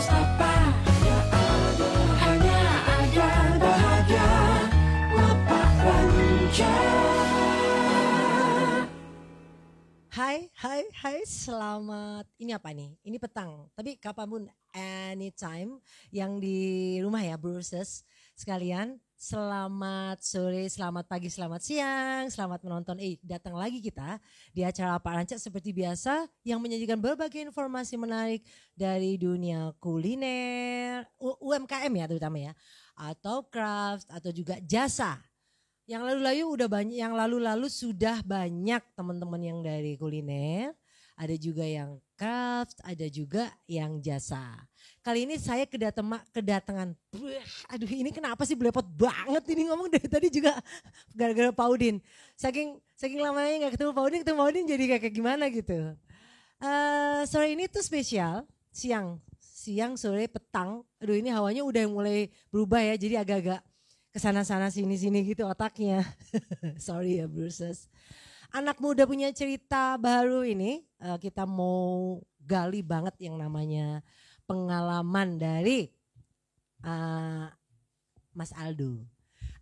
apa? Hanya ada bahagia Lapak Ranca. Hai, selamat. Ini apa nih? Ini petang. Tapi kapanpun, anytime yang di rumah ya, Bruces sekalian. Selamat sore, selamat pagi, selamat siang, selamat menonton. Datang lagi kita di acara Pak Rancak seperti biasa yang menyajikan berbagai informasi menarik dari dunia kuliner, UMKM ya terutama ya, atau craft atau juga jasa. Yang lalu-lalu udah banyak, yang lalu-lalu sudah banyak teman-teman yang dari kuliner, ada juga yang craft, ada juga yang jasa. Kali ini saya kedatangan, aduh ini kenapa sih belepot banget ini ngomong dari tadi juga gara-gara Pak Udin. Saking lamanya nggak ketemu Pak Udin jadi kayak gimana gitu. Sore ini tuh spesial, siang, sore, petang. Aduh ini hawanya udah mulai berubah ya, jadi agak-agak kesana-sana sini-sini gitu otaknya. Sorry ya Bruces. Anak muda punya cerita baru ini, kita mau gali banget yang namanya pengalaman dari Mas Aldo.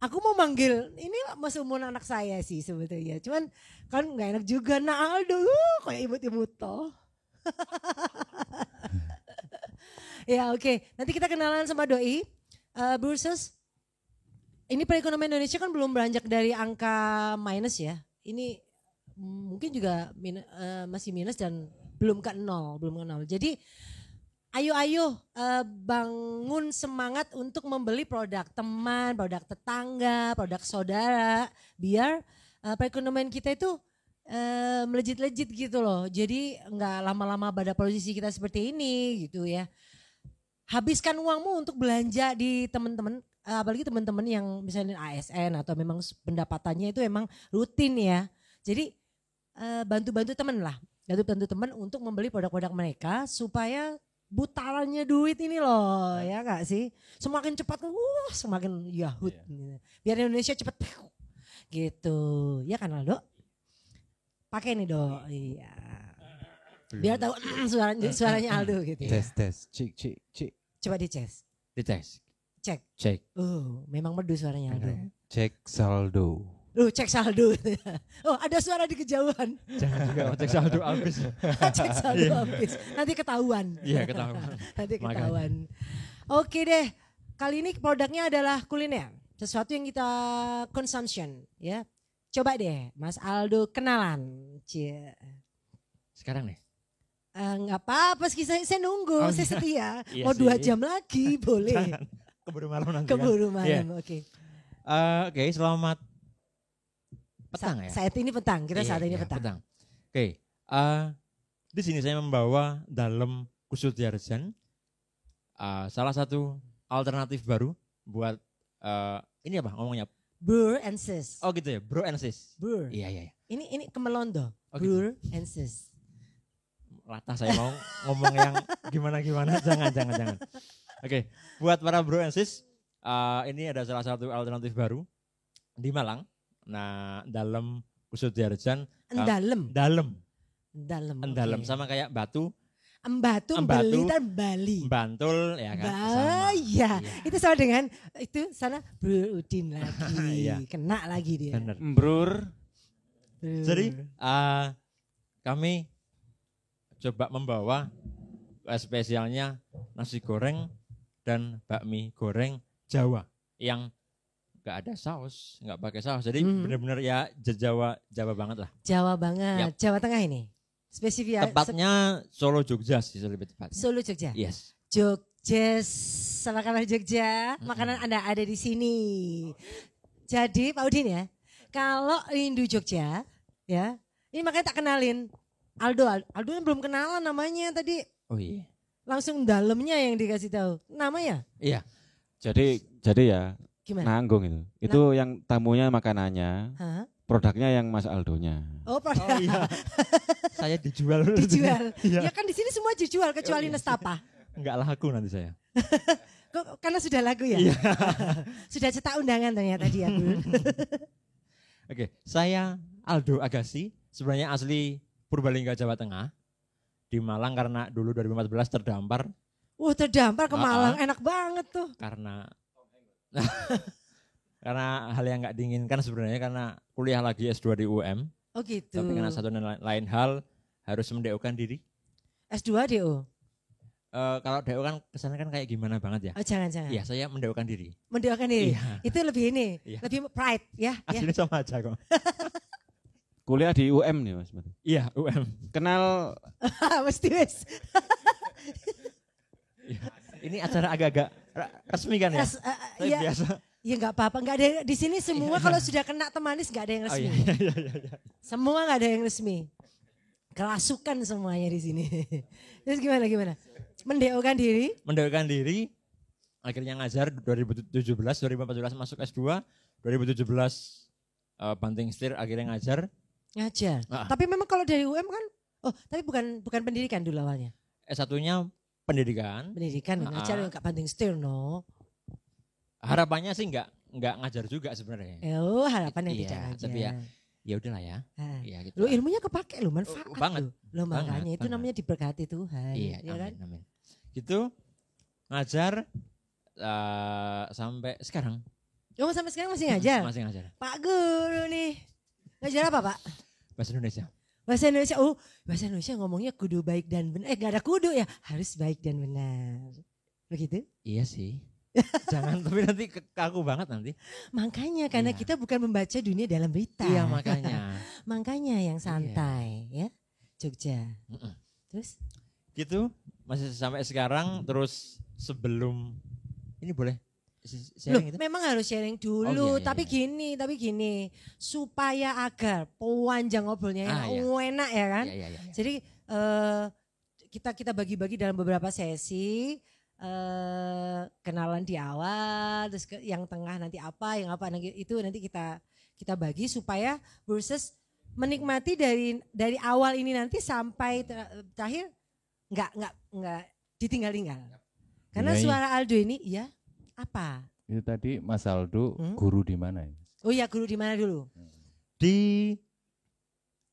Aku mau manggil, ini mas umur anak saya sih sebetulnya. Cuman kan gak enak juga nak Aldo, kayak imut-imut toh. Ya oke. Nanti kita kenalan sama Doi. Bruces. Ini perekonomian Indonesia kan belum beranjak dari angka minus ya. Ini mungkin juga masih minus dan belum ke nol. Jadi ayo bangun semangat untuk membeli produk teman, produk tetangga, produk saudara. Biar perekonomian kita itu melejit-lejit gitu loh. Jadi nggak lama-lama pada posisi kita seperti ini gitu ya. Habiskan uangmu untuk belanja di teman-teman. Apalagi teman-teman yang misalnya ASN atau memang pendapatannya itu emang rutin ya. Jadi bantu-bantu teman lah. Bantu teman untuk membeli produk-produk mereka supaya butarannya duit ini loh ya gak sih. Semakin cepat semakin yahut. Iya. Biar Indonesia cepet gitu. Ya kan Aldo? Pakai nih Do. Iya. Biar tahu suaranya Aldo gitu ya. Tes. Cik. Coba dites. Cek. Memang merdu suaranya Aldo. Cek saldo. Cek saldo. Ada suara di kejauhan. Jangan juga cek saldo habis. Cek saldo habis. Nanti ketahuan. Iya ketahuan. Nanti ketahuan. Oke deh. Kali ini produknya adalah kuliner. Sesuatu yang kita consumption ya. Coba deh Mas Aldo kenalan. Sekarang nih. Enggak apa-apa, saya nunggu, saya setia. Iya mau sih. 2 jam lagi boleh. Keburu malam nanti Keburu malam, Yeah. oke. Oke, selamat petang ya. Saat ini petang, kita saat ini petang. Oke, di sini saya membawa dalam Kusudiarjan salah satu alternatif baru buat ini apa ngomongnya? Brur and sis. Oh gitu ya, bro and sis. Brur. Iya. Ini kemelondo. Oh, Brur and sis. Latah saya mau ngomong yang gimana, jangan. Oke, buat para bro and sis, ini ada salah satu alternatif baru di Malang. Nah, dalam Kusudiarjan. Dalam sama kayak Batu. Embatu, Beli dan Bali. Bantul ya kan. Iya. Itu sama dengan itu sana Bro Udin lagi. Iya. Kena lagi dia. Bener. Brur. Jadi kami coba membawa spesialnya nasi goreng dan bakmi goreng Jawa yang nggak ada saus, nggak pakai saus. Jadi benar-benar ya Jawa banget lah. Jawa banget. Yap. Jawa Tengah ini. Spesifik ya. Tepatnya Solo Jogja sih lebih tepatnya. Solo Jogja. Yes. Jogja, makanan Jogja, makanan Anda ada di sini. Jadi Pak Udin ya, kalau rindu Jogja, ya, ini makanya tak kenalin Aldo yang belum kenalan namanya tadi. Oh iya. Langsung dalamnya yang dikasih tahu. Namanya? Iya. Jadi ya Gimana? nanggung itu. Itu yang tamunya makanannya, Hah? produknya yang Mas Aldonya. Oh, produk. Oh iya. Saya dijual. Dijual. Iya. Ya kan di sini semua dijual kecuali Oh, iya. Nestapa. Enggak laku nanti saya. Kok karena sudah lagu ya? Iya. Sudah cetak undangan ternyata dia, Bu. Oke, saya Aldo Agassi, sebenarnya asli Purbalingga, Jawa Tengah. Di Malang karena dulu 2014 terdampar Terdampar ke Ah, Malang, ah. enak banget tuh. Karena karena hal yang nggak diinginkan sebenarnya karena kuliah lagi S2 di UM. Oh gitu. Tapi karena satu dan lain hal harus mendeokan diri. S2 DO. Kalau DO kan kesannya kan kayak gimana banget ya. Oh jangan-jangan. Iya, saya mendeokan diri. Mendoakan diri. Iya. Itu lebih ini, Iya. lebih pride ya. Ya. Aslinya sama aja kok. Kuliah di UM nih Mas. Iya, UM. Kenal Mesti wes. Ini acara agak-agak resmi kan ya? Saya Iya, biasa. ya nggak apa-apa. Nggak ada di sini semua Iya. kalau sudah kena temanis nggak ada yang Oh resmi. iya, iya, iya, iya. Semua nggak ada yang resmi. Kerasukan semuanya di sini. Terus gimana? Mendeokan diri. Mendeokan diri, akhirnya ngajar 2017, 2014 masuk S2, 2017 banting setir akhirnya ngajar. Ngajar. Ah. Tapi memang kalau dari UM kan, tapi bukan pendidikan dulu awalnya. S1-nya pendidikan. Pendidikan Ah. ngajar nggak banting setir no. Harapannya sih nggak ngajar juga sebenarnya. Harapan yang Iya, tidak ngajar. tapi ya udahlah ya. Ah. Iya gitu. Lo ilmunya kepake lo, manfaat banget, lo. Makanya itu banget. namanya diberkati Tuhan. Iya, ya kan? amin. Gitu ngajar sampai sekarang. Sampai sekarang masih ngajar? Masih ngajar. Pak Guru nih. Ngajar apa Pak? Bahasa Indonesia. Bahasa Indonesia. Bahasa Indonesia ngomongnya kudu baik dan benar. Gak ada kudu ya. Harus baik dan benar. Begitu? Iya sih. Jangan, tapi nanti kaku banget nanti. Makanya karena Iya. kita bukan membaca dunia dalam berita. Iya makanya. Makanya yang santai ya. Jogja. Mm-mm. Terus? Gitu masih sampai sekarang. Terus sebelum ini boleh Loh, sharing gitu? memang harus sharing dulu. Oh, iya, tapi gini. Supaya agar panjang ngobrolnya enak ya kan. Iya. Jadi kita bagi-bagi dalam beberapa sesi. Kenalan di awal, terus yang tengah nanti apa, yang apa itu nanti kita bagi supaya Brewers menikmati dari awal ini nanti sampai terakhir nggak ditinggal-tinggal. Karena Iya. suara Aldo ini ya apa? Itu tadi Mas Aldo Hmm? guru di mana ya? Oh ya, guru di mana dulu? Di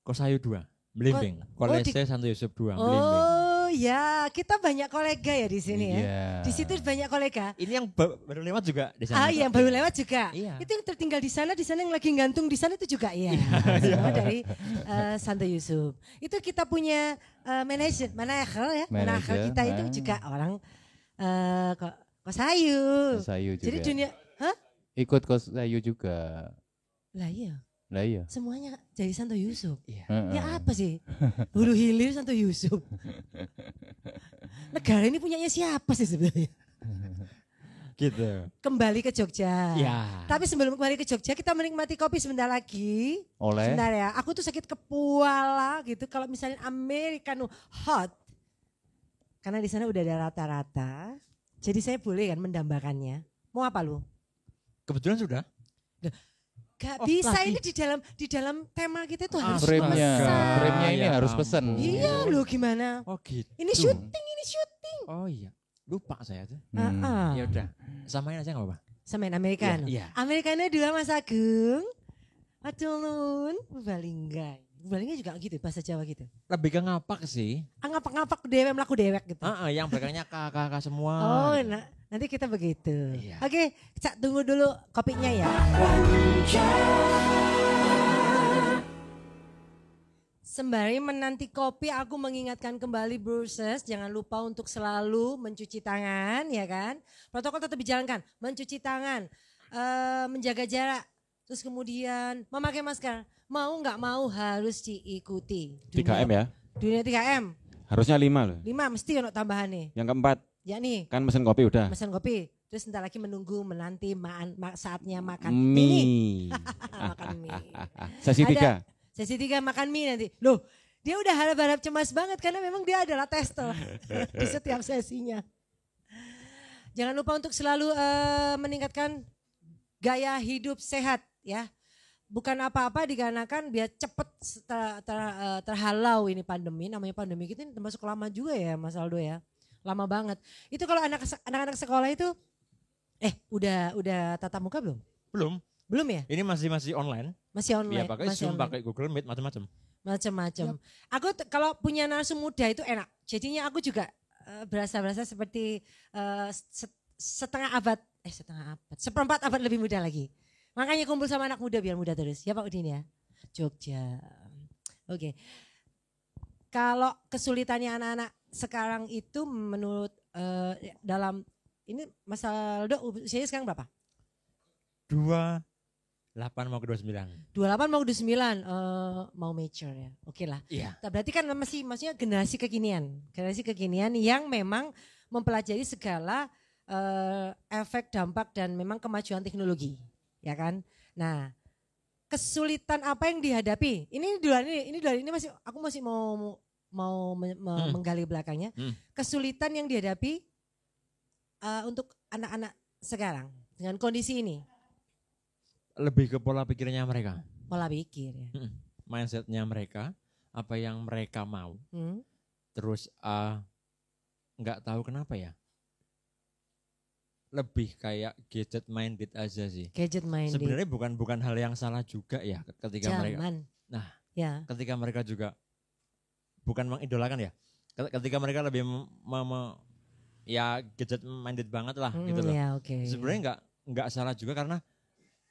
Kosayu 2, Belimbing. di- Kolese Santo Yusuf 2, Belimbing. Oh ya, kita banyak kolega ya di sini ya. Iya. Di situ banyak kolega. Ini yang baru lewat juga di sana. Yang baru lewat juga. Iya. Itu yang tertinggal di sana yang lagi gantung di sana itu juga iya. Semua dari Santo Yusuf. Itu kita punya manajer ya. Manajer kita itu juga orang Kosayu. Kosayu juga. Jadi dunia, Ikut Kosayu juga. lah iya. Lah iya. Semuanya dari Santo Yusuf. Iya. Ya apa sih? Hulu hilir Santo Yusuf. Negara ini punyanya siapa sih sebenarnya? Gitu. Kembali ke Jogja. Ya. Tapi sebelum kembali ke Jogja kita menikmati kopi sebentar lagi. Oleh Sebentar ya, aku tuh sakit kepala gitu kalau misalnya Americano hot. Karena di sana udah ada rata-rata. Jadi saya boleh kan mendambakannya. Mau apa lu? Kebetulan sudah. Gak bisa lagi. ini di dalam tema kita tuh harus frame-nya. pesan. Frame-nya ini Ya harus ampun. pesen. Iya lu gimana? Oh gitu. Ini syuting. Oh iya. Lupa saya tuh. Ya Ah. udah. Samain aja enggak apa-apa. Samain Americano. Iya. Americano 2 Mas Agung. Aduh nun, Balingga. Balingga juga gitu bahasa Jawa gitu. Lebih ke ngapak sih. Ngapak-ngapak dewek melaku dewek gitu. Yang belakangnya kakak semua. Oh, nanti kita begitu. Iya. Oke, Cak tunggu dulu kopinya ya. Sembari menanti kopi, aku mengingatkan kembali Brewers, jangan lupa untuk selalu mencuci tangan, ya kan? Protokol tetap dijalankan, mencuci tangan, menjaga jarak, terus kemudian memakai masker. Mau nggak mau harus diikuti. 3M ya. Dunia 3M, Harusnya 5 loh. 5 mesti ono tambahan nih. Yang keempat Ya nih, kan mesin kopi udah. pesan kopi. Terus sebentar lagi menanti saatnya makan Mie. ini. Makan mie. Sesi Ada- 3. Sesi 3 makan mie nanti. Loh, dia udah harap-harap cemas banget karena memang dia adalah tester di setiap sesinya. Jangan lupa untuk selalu meningkatkan gaya hidup sehat ya. Bukan apa-apa dikarenakan biar cepet terhalau ini pandemi. Namanya pandemi kita ini termasuk lama juga ya Mas Aldo ya. Lama banget. Itu kalau anak-anak sekolah itu udah tatap muka belum? Belum. Belum ya? Ini masih online. Masih Iya online. pakai masih Zoom, online. pakai Google Meet, macam-macam. Macam-macam. Aku kalau punya narasum muda itu enak. Jadinya aku juga berasa seperti seperempat abad lebih muda lagi. Makanya kumpul sama anak muda biar muda terus. Ya Pak Udin ya. Jogja. Oke. Kalau kesulitannya anak-anak sekarang itu menurut dalam ini Mas Aldo usianya sekarang berapa? 28 mau ke 29. 28 mau ke 29 mau mature ya. Oke lah. Iya. Berarti kan maksudnya generasi kekinian. Generasi kekinian yang memang mempelajari segala efek, dampak dan memang kemajuan teknologi. Ya kan? Nah, kesulitan apa yang dihadapi? Ini masih aku masih mau menggali belakangnya. Kesulitan yang dihadapi untuk anak-anak sekarang dengan kondisi ini. Lebih ke pola pikirnya mereka. Pola pikir ya. Mindsetnya mereka, apa yang mereka mau. Terus nggak tahu kenapa ya. Lebih kayak gadget minded aja sih. Gadget minded. Sebenarnya bukan hal yang salah juga ya ketika mereka. Nah, ya. Ketika mereka juga bukan mengidolakan ya. Ketika mereka lebih ya gadget minded banget lah gitu loh. Ya, okay. Sebenarnya nggak salah juga karena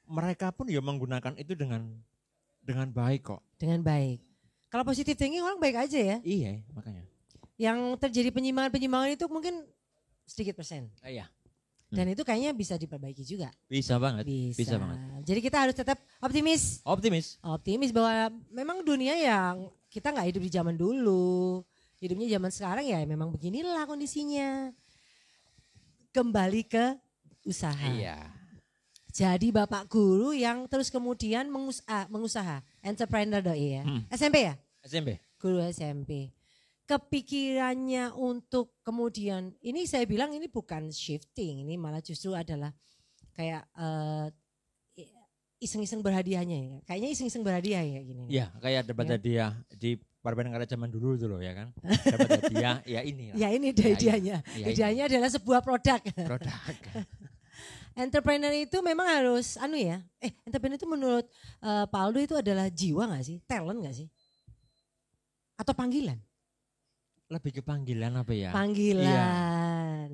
mereka pun ya menggunakan itu dengan baik kok. Dengan baik. Kalau positive thinking orang baik aja ya. Iya, makanya. Yang terjadi penyimpangan itu mungkin sedikit persen. Iya. Dan itu kayaknya bisa diperbaiki juga. Bisa banget. Bisa banget. Jadi kita harus tetap optimis. Optimis bahwa memang dunia yang kita nggak hidup di zaman dulu. Hidupnya zaman sekarang ya memang beginilah kondisinya. Kembali ke usaha. Iya. Jadi Bapak guru yang terus kemudian mengusaha. Entrepreneur doi ya. SMP ya? SMP. Guru SMP. Kepikirannya untuk kemudian, ini saya bilang ini bukan shifting, ini malah justru adalah kayak iseng-iseng berhadiahnya ya. Kayaknya iseng-iseng berhadiah ya gini. Iya, kayak dapat hadiah di Parbanegara zaman dulu tuh loh ya kan. Dapat hadiah, ya ini. Ya ini hadiahnya. Hadiahnya adalah sebuah produk. Entrepreneur itu memang harus entrepreneur itu menurut Pak Aldo itu adalah jiwa gak sih? Talent gak sih? Atau panggilan? Lebih ke panggilan apa ya? Panggilan.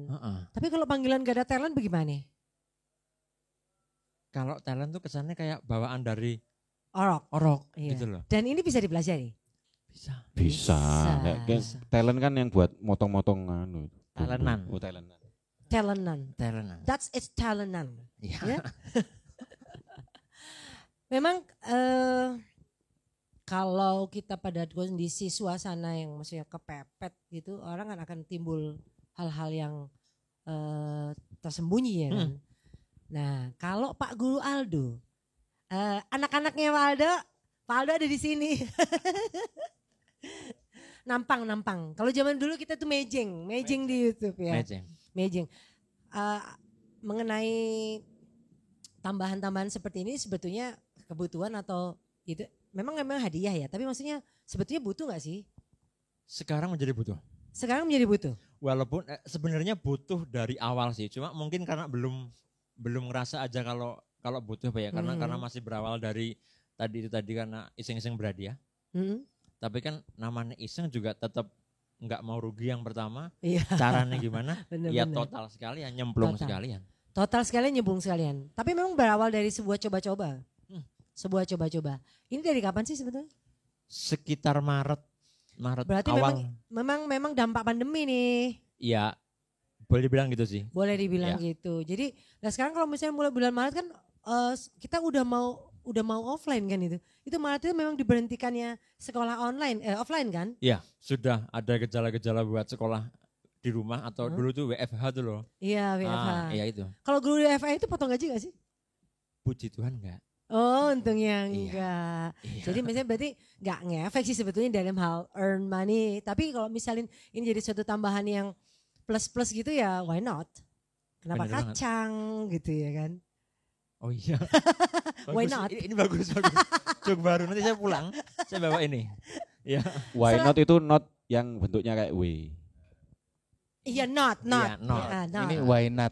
Iya. Tapi kalau panggilan gak ada talent bagaimana? Kalau talent tuh kesannya kayak bawaan dari orok iya. Gitu loh. Dan ini bisa dipelajari? Bisa. Kayak talent kan yang buat motong-motong Talentan. Talentan. That's it's talentan. Iya. Ya? Memang kalau kita pada kondisi suasana yang maksudnya kepepet gitu, orang kan akan timbul hal-hal yang tersembunyi ya kan. Nah, kalau Pak Guru Aldo, anak-anaknya Pak Aldo ada di sini. Nampang. Kalau zaman dulu kita tuh mejeng di YouTube ya. Mejeng. Mengenai tambahan-tambahan seperti ini sebetulnya kebutuhan atau itu memang hadiah ya, tapi maksudnya sebetulnya butuh gak sih? Sekarang menjadi butuh. Walaupun sebenarnya butuh dari awal sih, cuma mungkin karena belum ngerasa aja kalau butuh apa ya, karena masih berawal dari tadi karena iseng-iseng berhadiah. Tapi kan namanya iseng juga tetap nggak mau rugi yang pertama. Iya. Caranya gimana? Ya total sekalian, nyemplung sekalian. Total sekalian, nyemplung sekalian. Tapi memang berawal dari sebuah coba-coba. Sebuah coba-coba. Ini dari kapan sih sebetulnya? Sekitar Maret berarti awal. Memang dampak pandemi nih. Iya, boleh dibilang gitu sih. Boleh dibilang gitu. Jadi, sekarang kalau misalnya mulai bulan Maret kan kita udah mau offline kan itu. Itu Maret itu memang diberhentikannya sekolah offline kan? Iya, sudah ada gejala-gejala buat sekolah di rumah atau dulu tuh WFH tuh loh. Iya, WFH. Iya itu. Kalau guru WFH itu potong gaji gak sih? Puji Tuhan enggak. Oh, untungnya enggak. Iya. Jadi misalnya berarti enggak ngefek sih sebetulnya dalam hal earn money. Tapi kalau misalnya ini jadi suatu tambahan yang plus-plus gitu ya why not? Kenapa bener kacang banget gitu ya kan? Oh iya. Why not? Ini bagus. Joke baru nanti saya pulang, saya bawa ini. Ya. Why not itu not yang bentuknya kayak W. Iya not. Iya, not. Ini why not?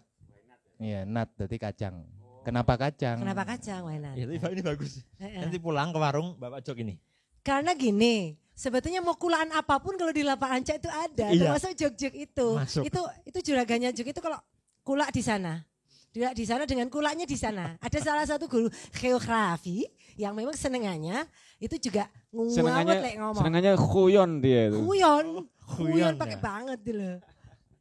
Iya, not berarti kacang. Kenapa kacang? Why not? Ya, ini bagus. Nanti pulang ke warung bawa jok ini. Karena gini, sebetulnya mau kulaan apapun kalau di lapangan Ancak itu ada, Iya. termasuk jog-jog itu. Masuk. Itu juragannya jog itu kalau kulak di sana. Dia di sana dengan kulaknya di sana. Ada salah satu guru geografi yang memang senengannya itu juga ngawet lek ngomong. Senengannya kuyon dia itu. Kuyon Kuyon pakai ya. banget gitu loh.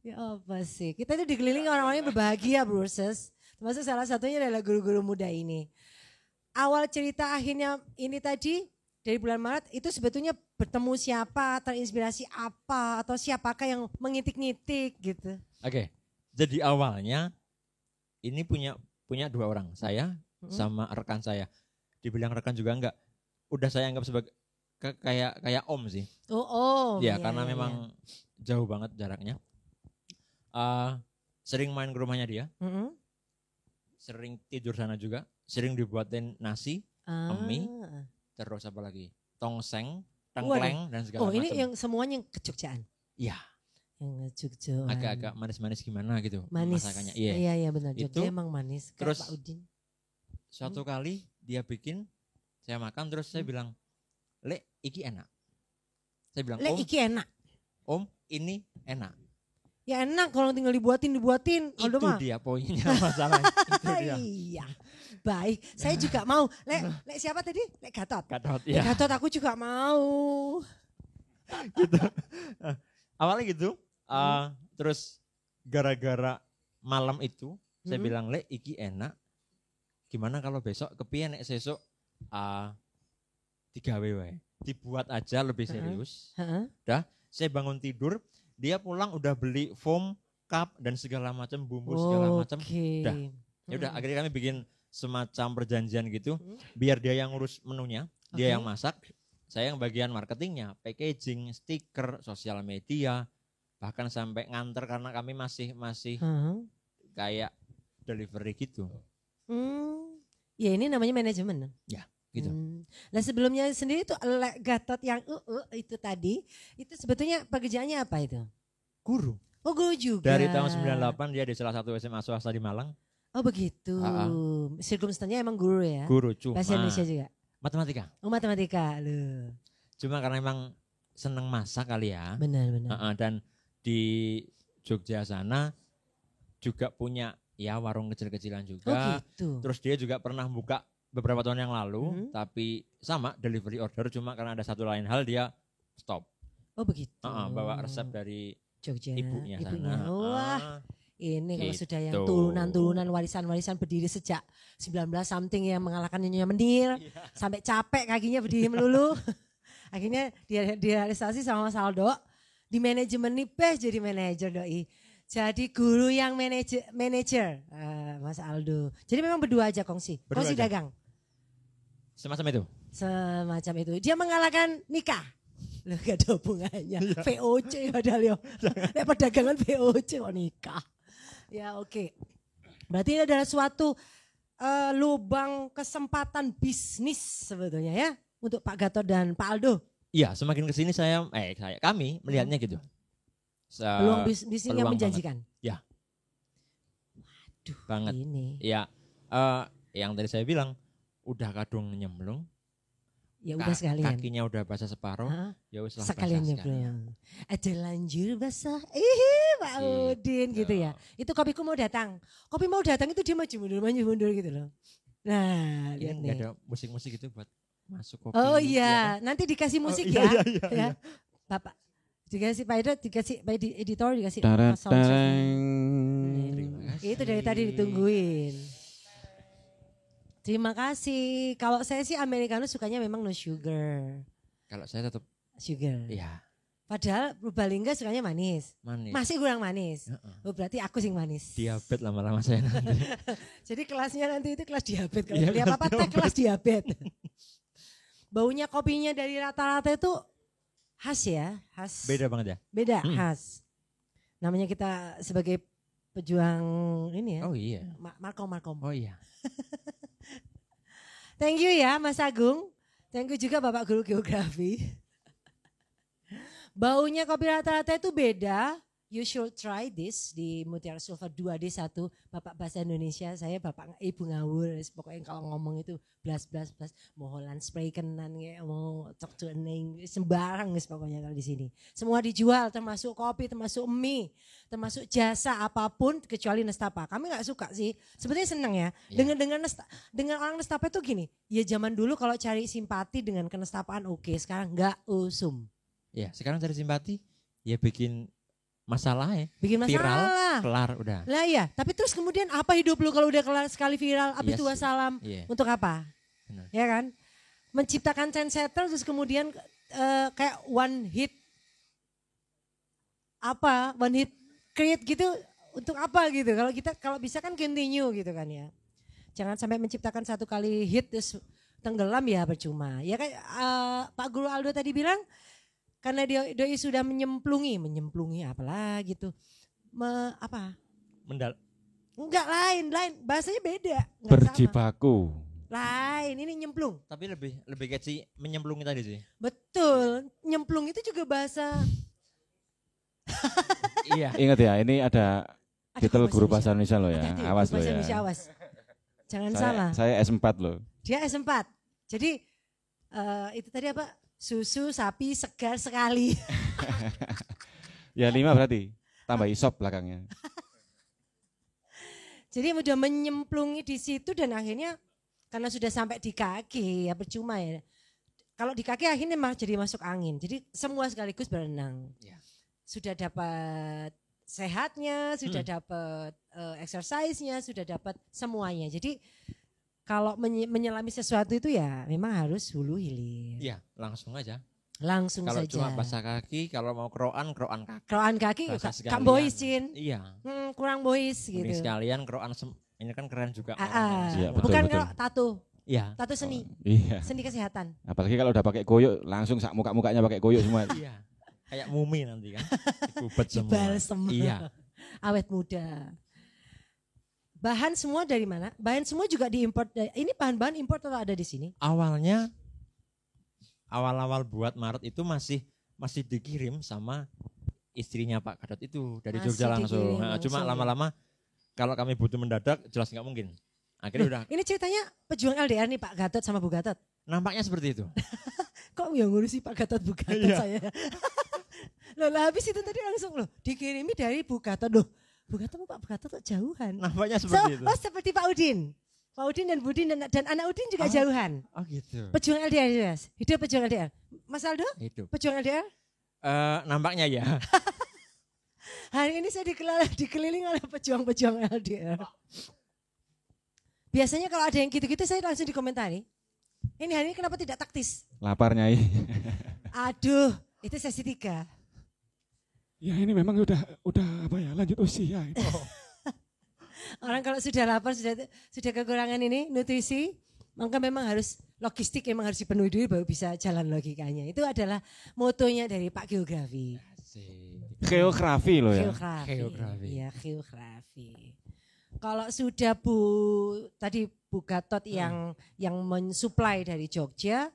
Ya apa sih? Kita itu dikelilingi orang-orang yang berbahagia, Broses. Termasuk salah satunya adalah guru-guru muda ini. Awal cerita akhirnya ini tadi dari bulan Maret itu sebetulnya bertemu siapa, terinspirasi apa, atau siapakah yang mengitik-ngitik gitu. Oke. Jadi awalnya ini punya 2 orang, saya sama rekan saya. Dibilang rekan juga enggak. Udah saya anggap sebagai kayak om sih. Oh. Ya, karena memang jauh banget jaraknya. Sering main ke rumahnya dia, Mm-mm. sering tidur sana juga, sering dibuatin nasi, mie, Ah. terus apa lagi? Tongseng, tengkleng dan segala Oh macam. ini yang semuanya Kejogjaan. Iya, Yang Jogja. agak-agak manis-manis gimana gitu manis. masakannya. Iya. Iya benar. Jogja Itu, emang manis. Kayak terus Pak Udin. Suatu kali dia bikin, saya makan terus saya bilang, "Lek, iki enak." Saya bilang, Lek iki enak. Om, ini enak." Ya enak kalau tinggal dibuatin. Itu Aldo mah. dia poinnya masalahnya. Itu dia. Iya. Baik, saya juga mau. Lek siapa tadi? Lek Gatot. Gatot, Lek ya. Gatot aku juga mau. Awalnya gitu, terus gara-gara malam itu saya Hmm. bilang, "Lek, iki enak. Gimana kalau besok kepiye nek sesuk digawe wae. Dibuat aja lebih serius." Heeh. Saya bangun tidur, dia pulang udah beli foam, cup dan segala macam bumbu segala macam. Oke. Udah. Ya udah, akhirnya kami bikin semacam perjanjian gitu, Hmm. biar dia yang ngurus menunya, dia Oke. yang masak, saya yang bagian marketingnya, packaging, stiker, sosial media, bahkan sampai nganter karena kami masih Heeh. kayak delivery gitu. Ya ini namanya manajemen. Gitu. Nah sebelumnya sendiri tuh Lek Gatot yang itu tadi, itu sebetulnya pekerjaannya apa itu? Guru. Oh guru juga. Dari tahun 98 dia di salah satu SMA swasta di Malang, Oh begitu. Ah, Circumstance-nya emang guru ya? guru cuma Bahasa Indonesia juga? matematika. Oh matematika loh. Cuma karena emang seneng masak kali ya. Benar. Dan di Jogja sana juga punya ya warung kecil-kecilan Oh juga. gitu. Terus dia juga pernah buka beberapa tahun yang lalu, Mhm. tapi sama delivery order, cuma karena ada satu lain hal dia stop. Oh begitu. Bawa resep dari Jogja. ibunya sana. Wah ini kalau Gitu. sudah yang turunan-turunan warisan-warisan berdiri sejak 19 something yang mengalahkan Nyonya Menir. Iya. Sampai capek kakinya berdiri melulu. Akhirnya dia direalisasi sama Mas Aldo. Di manajemen nih jadi manajer doi. Jadi guru yang manajer Mas Aldo. Jadi memang berdua aja kongsi. Berdua Kongsi aja. dagang. Semacam itu. Semacam itu. Dia mengalahkan nikah. Loh gak ada hubungannya. Iya. VOC padahal yo. Nek perdagangan VOC kok nikah. Ya oke. Berarti ini adalah suatu lubang kesempatan bisnis sebetulnya ya. Untuk Pak Gatot dan Pak Aldo. Iya, semakin kesini kami melihatnya gitu. Peluang bisnis yang peluang menjanjikan. Ya. Waduh Banget. ini. Ya, yang tadi saya bilang, udah kadung nyemplung, Ya udah sekalian. kakinya udah basah separuh, Hah? ya wis lah Sekalian basah nyebrang. Ada lanjur basah. Pak Gitu. Udin gitu ya. Itu kopiku mau datang. Kopi mau datang itu dia maju mundur gitu loh. Nah, Ini lihat nggak nih. ada musik-musik gitu buat masuk kopi. Oh ya kan? iya, nanti dikasih musik iya, ya. iya, iya, ya. iya. Bapak dikasih Pak Edo, dikasih Pak editor dikasih Tarang. soundtrack. Terima kasih. Itu dari tadi ditungguin. Terima kasih. Kalau saya sih americano sukanya memang no sugar. Kalau saya tetap, Sugar. ya Padahal Purbalingga sukanya manis. manis. Masih kurang manis. Heeh. Oh, berarti aku sing manis. Diabetes lama-lama saya nanti. Jadi kelasnya nanti itu kelas diabetes. Kalau Iya, beli kelas apa-apa teh kelas diabetes. Baunya kopinya dari rata-rata itu khas ya, khas. Beda banget ya. Beda, Hmm. khas. Namanya kita sebagai pejuang ini ya. Oh iya. Markom. Oh iya. Thank you ya Mas Agung. Thank you juga Bapak Guru Geografi. Baunya kopi rata-rata itu beda You should try this di Mutiara Sulfa 2D1, Bapak Bahasa Indonesia, saya Bapak Ibu ngawur, pokoknya kalau ngomong itu blas, mau Holland Spreken mau cok tuning, sembarang pokoknya kalau di sini. Semua dijual, termasuk kopi, termasuk mie, termasuk jasa apapun kecuali nestapa. Kami nggak suka sih, sebetulnya seneng ya. Dengan orang nestapa itu gini, ya zaman dulu kalau cari simpati dengan kenestapaan oke, sekarang nggak usum. Ya, sekarang cari simpati, ya bikin masalah ya. Bikin masalah. Viral, kelar udah. Lah iya, tapi terus kemudian apa hidup lu kalau udah kelar sekali viral, abis itu wassalam, untuk apa? Benar. Ya kan? Menciptakan trendsetter terus kemudian kayak one hit create gitu untuk apa gitu? Kalau bisa kan continue gitu kan ya. Jangan sampai menciptakan satu kali hit terus tenggelam ya percuma. Ya kayak Pak Guru Aldo tadi bilang, karena doi sudah menyemplungi apalah gitu. Enggak lain, bahasanya beda. Berjibaku. Lain, ini nyemplung. Tapi lebih catchy menyemplungi tadi sih. Betul, nyemplung itu juga bahasa. Iya. Ingat ya, ini ada titel guru bahasa Indonesia loh ya. Hati-hati, Awas guru loh bahasa ya. Indonesia, awas. Jangan salah. Saya S4 loh. Dia S4. Jadi itu tadi apa? Susu sapi segar sekali. Ya 5 berarti. Tambah isop belakangnya. Jadi udah menyemplungi di situ dan akhirnya karena sudah sampai di kaki ya percuma ya. Kalau di kaki akhirnya jadi masuk angin. Jadi semua sekaligus berenang. Ya. Sudah dapat sehatnya, sudah dapat exercise-nya, sudah dapat semuanya. Jadi kalau menyelami sesuatu itu ya memang harus hulu hilir. Iya, langsung aja. Langsung kalau saja. Kalau cuma basah kaki, kalau mau keroan kaki. Keroan kaki kan boys, Cin. Iya. Kurang boys gitu. Ini sekalian keroan ini kan keren juga. Ya, bukan betul. kalau tato. Iya. Tato seni. Iya. Seni kesehatan. Apalagi kalau udah pakai koyok langsung sak muka-mukanya pakai koyok semua. Iya. Kayak mumi nanti kan. Dikubet semua. Dibalsem. Iya. Awet muda. Bahan semua dari mana? Bahan semua juga diimport. Ini bahan-bahan import atau ada di sini? Awal-awal buat Maret itu masih dikirim sama istrinya Pak Gatot itu dari Masih Jogja langsung. dikirim Cuma langsung, lama-lama kalau kami butuh mendadak jelas nggak mungkin. Akhirnya udah. Ini ceritanya pejuang LDR nih Pak Gatot sama Bu Gatot. Nampaknya seperti itu. Kok yang ngurusi Pak Gatot Bu Gatot saya? Loh habis itu tadi langsung loh dikirimi dari Bu Gatot loh. Bu Gatot sama Pak Gatot kok jauhan. Nampaknya seperti itu. Oh seperti Pak Udin. Pak Udin dan Budin dan anak Udin juga jauhan. Oh gitu. Pejuang LDR jelas. Hidup pejuang LDR. Mas Aldo? Hidup. Pejuang LDR? Nampaknya ya. Hari ini saya dikeliling oleh pejuang-pejuang LDR. Biasanya kalau ada yang gitu-gitu saya langsung dikomentari. Ini hari ini kenapa tidak taktis? Lapar Nyai. Aduh, itu sesi 3. Ya ini memang udah apa ya, lanjut usia ini. Orang kalau sudah lapar, sudah kekurangan ini nutrisi, maka memang harus logistik memang harus dipenuhi dulu baru bisa jalan logikanya. Itu adalah motonya dari Pak Geografi. Geografi loh ya. Geografi. Iya, geografi. Kalau sudah tadi Bu Gatot yang mensuplai dari Jogja,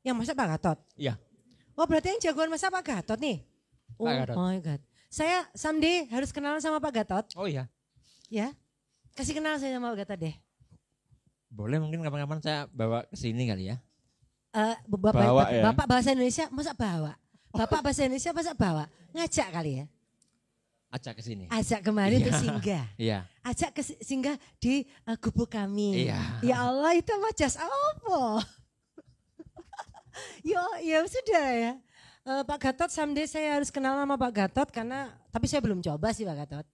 yang masak Pak Gatot? Iya. Oh berarti yang jagoan masak Pak Gatot nih? Oh Pak Gatot. my God. Saya someday harus kenalan sama Pak Gatot. Oh iya. Ya, kasih kenal saya sama Pak Gatot deh. Boleh mungkin kapan-kapan saya bawa ke sini kali ya. Bapak bahasa Indonesia masa bawa? Bapak bahasa Indonesia masa bawa? Ngajak kali ya? Ajak ke sini. Ajak kemarin untuk singgah. Iya. Ajak singgah di gubuk kami. Iya. Ya Allah itu mah jas apa? ya sudah ya. Pak Gatot someday saya harus kenal sama Pak Gatot tapi saya belum coba sih Pak Gatot.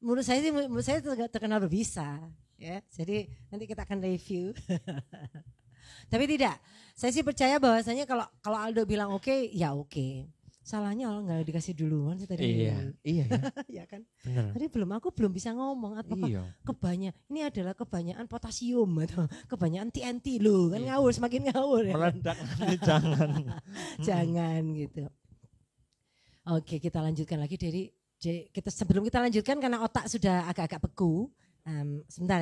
Menurut saya terkenal berbisa. Ya, jadi nanti kita akan review. Tapi tidak, saya sih percaya bahwasanya kalau Aldo bilang oke, ya oke. Salahnya Allah nggak dikasih duluan sih tadi. Iya. Ya kan. Benar. Tadi aku belum bisa ngomong apakah Iya. ini adalah kebanyakan potasium atau kebanyakan TNT loh kan ngawur semakin ngawur ya. Meledak nanti jangan. Jangan gitu. Oke, kita lanjutkan lagi sebelum kita lanjutkan karena otak sudah agak-agak beku. Sebentar.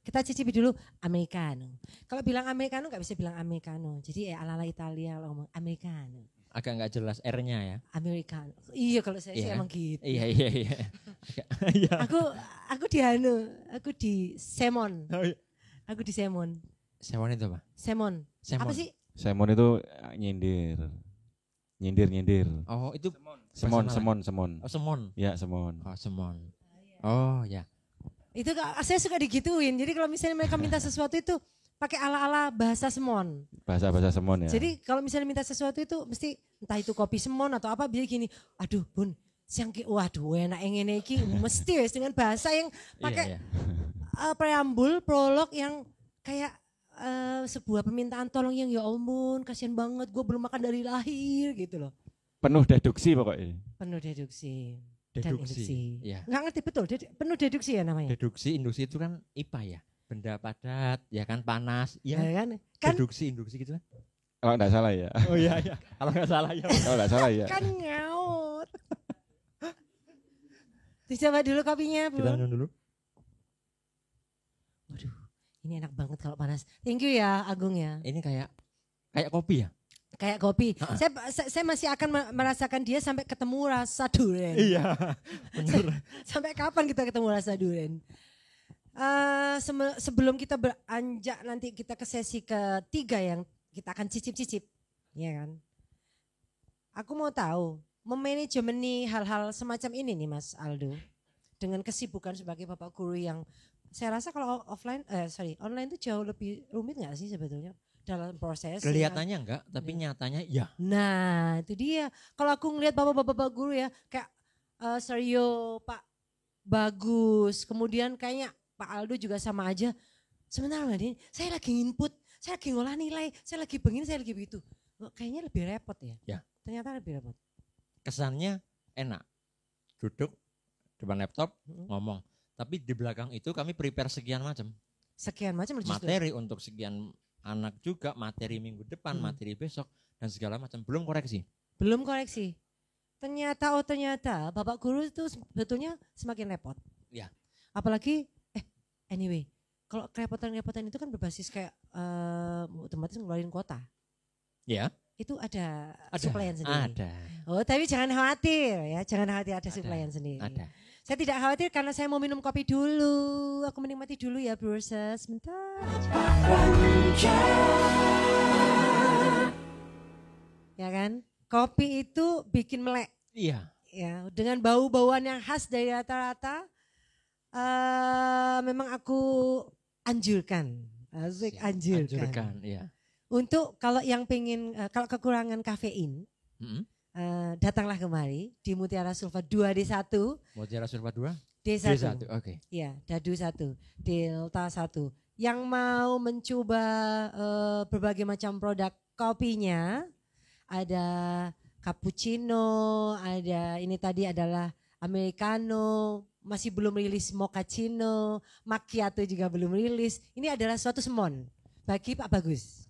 Kita cicipi dulu americano. Kalau bilang americano nggak bisa bilang americano. Jadi ala-ala Italia ngomong americano. agak nggak jelas R-nya ya. Americano. Iya kalau saya sih Iya. emang gitu. Iya. Agak- Iya. Aku di Semon. Oh, iya. Aku di Semon. Sewon itu apa? Semon. Semon. Apa sih? Semon itu nyindir. Nyindir. Oh itu Semon. Oh semon. Ya, semon. Oh semon. Oh ya. Itu saya suka digituin. Jadi kalau misalnya mereka minta sesuatu itu pakai ala-ala bahasa Semon. Bahasa semon ya. Jadi kalau misalnya minta sesuatu itu mesti entah itu kopi Semon atau apa biar gini. Aduh bun, waduh enak yang ini iki mesti wes dengan bahasa yang pakai Iya. preambul, prolog yang kayak sebuah permintaan tolong yang ya ampun kasihan banget gue belum makan dari lahir gitu loh. Penuh deduksi pokoknya. Penuh deduksi. Dan induksi. Iya. Nggak ngerti betul, penuh deduksi ya namanya. Deduksi, induksi itu kan IPA ya. Benda padat, ya kan panas. Ya Iya. kan? Kan Deduksi, induksi gitu kan. Kalau enggak salah ya. Oh iya. Kalau nggak salah ya. Kalau enggak salah ya. kan nyaut. Dicoba dulu kopinya, Bu. Kita minum dulu. Waduh, ini enak banget kalau panas. Thank you ya Agung ya. Ini kayak kopi ya. Kayak kopi. Saya masih akan merasakan dia sampai ketemu rasa durian. Iya. Bener. Sampai kapan kita ketemu rasa durian? Sebelum kita beranjak nanti kita ke sesi ketiga yang kita akan cicip-cicip, ya kan? Aku mau tahu, memanajemeni hal-hal semacam ini nih Mas Aldo, dengan kesibukan sebagai bapak guru yang saya rasa kalau online itu jauh lebih rumit nggak sih sebetulnya dalam proses? Kelihatannya enggak, tapi nyatanya ya. Nah itu dia. Kalau aku ngelihat bapak-bapak guru ya kayak Seryo, Pak Bagus, kemudian kayaknya Pak Aldo juga sama aja. Sebentar Mbak Dini, saya lagi input, saya lagi ngolah nilai, saya lagi begini, saya lagi begitu. Kayaknya lebih repot ya. Ya. Ternyata lebih repot. Kesannya enak. Duduk depan laptop ngomong. Tapi di belakang itu kami prepare sekian macam. Sekian macam justru. Materi untuk sekian anak juga, materi minggu depan, materi besok dan segala macam. Belum koreksi. Belum koreksi. Ternyata Bapak Guru itu sebetulnya semakin repot. Ya. Apalagi anyway, kalau kerepotan-kerepotan itu kan berbasis kayak otomatis ngeluarin kuota. Ya. Itu ada supplian sendiri. Ada. Oh, tapi jangan khawatir ya, jangan khawatir ada supplian sendiri. Ada. Saya tidak khawatir karena saya mau minum kopi dulu. Aku menikmati dulu ya, Brewers. Sebentar. Ya kan? Kopi itu bikin melek. Iya. Ya, dengan bau-bauan yang khas dari rata-rata. Memang aku anjurkan. Asik anjurkan. Iya. Untuk kalau yang pengen, kalau kekurangan kafein, datanglah kemari di Mutiara Sulfa 2D1. Mutiara Sulfa 2? D1. Oke. Ya, Dadu 1, Delta 1. Yang mau mencoba berbagai macam produk kopinya, ada cappuccino, ada ini tadi adalah americano, masih belum rilis mochaccino, macchiato juga belum rilis. Ini adalah suatu semon bagi Pak Bagus.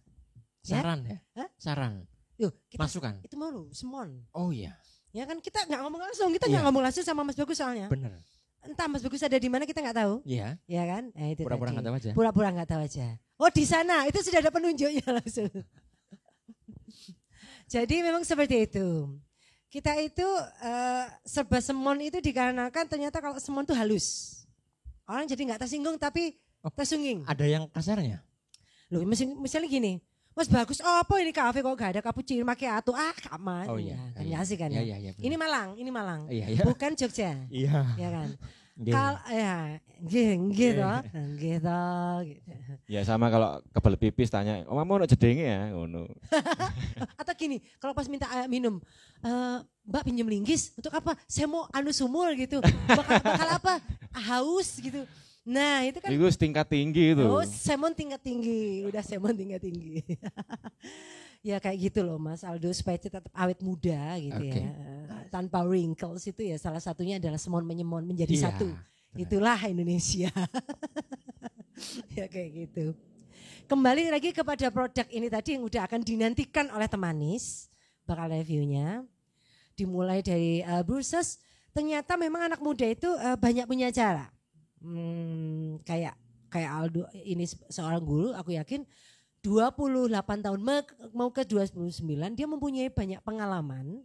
Saran ya? Hah? Saran. Yuk, kita Masukan. itu mau lu, semon. Oh iya. Ya kan kita nggak ngomong langsung, kita Iya. nggak ngomong langsung sama Mas Bagus soalnya. Bener. Entah Mas Bagus ada di mana kita nggak tahu, Iya. ya kan? Itu Pura-pura tadi. nggak tahu aja. Pura-pura nggak tahu aja. Oh di sana, itu sudah ada penunjuknya langsung. Jadi memang seperti itu. Kita itu serba semon itu dikarenakan ternyata kalau semon itu halus. Orang jadi nggak tersinggung tapi tersungging. Ada yang kasarnya? Loh misalnya gini, Mas Bagus, oh apa ini kafe kok gak ada cappuccino macchiato? Kaman. Oh iya. Kan Iya. asik kan Iya, ya. iya, benar. Ini Malang. Iya, iya. Bukan Jogja. Iya. Ya kan. Iya. Gitu. Ya sama kalau kebel pipis tanya, "Om mau jedenge ya?" ngono. Atau gini, kalau pas minta minum, Mbak pinjam linggis untuk apa? Saya mau anu sumur gitu. Bakal apa? Haus gitu. Nah itu kan. Itu tingkat tinggi itu. Oh, semon tingkat tinggi, udah semon tingkat tinggi. Ya kayak gitu loh Mas Aldo supaya kita tetap awet muda gitu Oke. ya. Tanpa wrinkles itu ya salah satunya adalah semon menyemon menjadi Iya, satu. benar. Itulah Indonesia. Ya kayak gitu. Kembali lagi kepada produk ini tadi yang udah akan dinantikan oleh Temanis, bakal reviewnya. Dimulai dari Brewers, ternyata memang anak muda itu banyak punya cara. Kayak Aldo ini seorang guru, aku yakin 28 tahun mau ke 29 dia mempunyai banyak pengalaman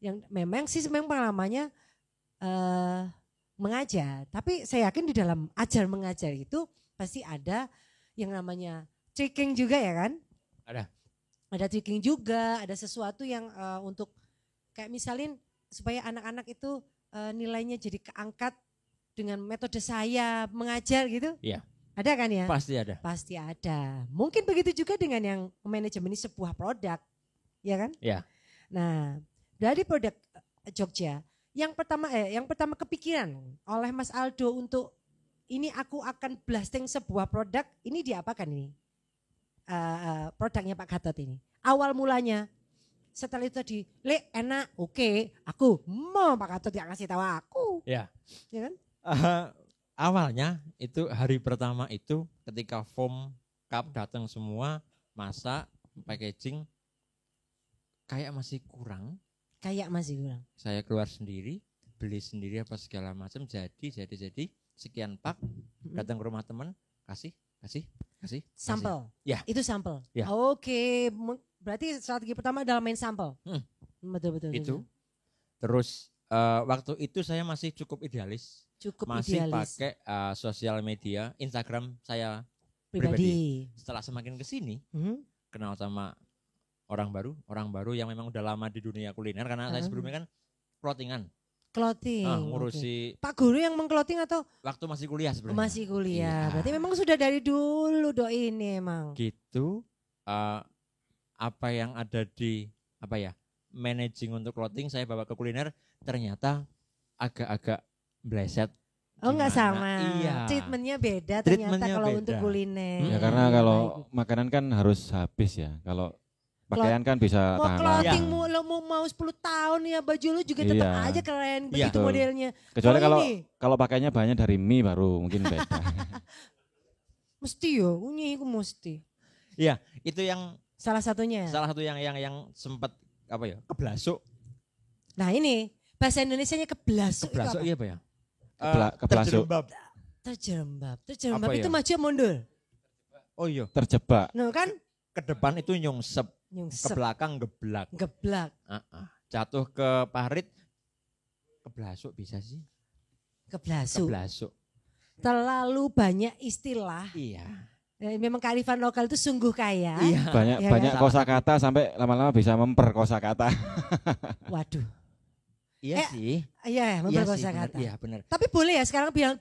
yang memang sih memang pengalamannya mengajar. Tapi saya yakin di dalam ajar mengajar itu pasti ada yang namanya tricking juga ya kan? Ada tricking juga, ada sesuatu yang untuk kayak misalin supaya anak-anak itu nilainya jadi keangkat dengan metode saya mengajar gitu. Iya. Ada kan ya? Pasti ada. Pasti ada. Mungkin begitu juga dengan yang manajemen ini sebuah produk, ya kan? Ya. Nah, dari produk Jogja, yang pertama kepikiran oleh Mas Aldo untuk ini aku akan blasting sebuah produk, ini diapakan ini? Produknya Pak Gatot ini. Awal mulanya, setelah itu tadi, enak, oke, aku mau Pak Gatot yang ngasih tahu aku. Ya. Ya kan? Awalnya itu hari pertama itu ketika foam cup datang semua, masak, packaging, kayak masih kurang. Saya keluar sendiri, beli sendiri apa segala macam, jadi sekian pak, datang ke rumah teman, kasih. Sampel. Ya. Itu sampel. Ya. Oke, berarti strategi pertama adalah main sampel. Betul. Itu. Terus waktu itu saya masih cukup idealis. Masih pakai sosial media, Instagram saya pribadi. Setelah semakin kesini, kenal sama orang baru yang memang udah lama di dunia kuliner karena saya sebelumnya kan clothingan. Ngurusi. Okay. Pak Guru yang mengclothing atau? Waktu masih kuliah sebenarnya. Masih kuliah, Iya. berarti memang sudah dari dulu ini emang. Gitu, apa yang ada di managing untuk clothing saya bawa ke kuliner ternyata agak bleset. Oh enggak sama, Iya. treatmentnya beda ternyata kalau beda. untuk kuliner. Ya karena kalau makanan kan harus habis ya. Kalau pakaian kan bisa mau tahan clothing lama. lo mau 10 tahun ya baju lu juga tetap Iya. aja keren Iya. begitu Betul. modelnya. Kecuali ini, kalau pakainya bahannya dari mie baru mungkin beda. mesti yo, aku mesti. Iya, itu yang Salah satunya. salah satu yang sempat keblasuk. Nah ini bahasa Indonesianya keblasuk. Keblasuk itu iya apa ya? Keblasuk. Terjerembab Apa itu ya? maju mundur. Oh iya, Terjebak. No kan? ke depan itu nyungsep, ke Nyungsep, belakang geblak. geblak, Jatuh ke parit, keblasuk bisa sih. keblasuk. Keblasuk. Terlalu banyak istilah. Iya. Memang kearifan lokal itu sungguh kaya. Iya. Banyak kan? kosakata sampai lama-lama bisa memperkosakata. Waduh. Iya sih. Iya, memperkosa kata. Iya benar. Tapi boleh ya sekarang bilang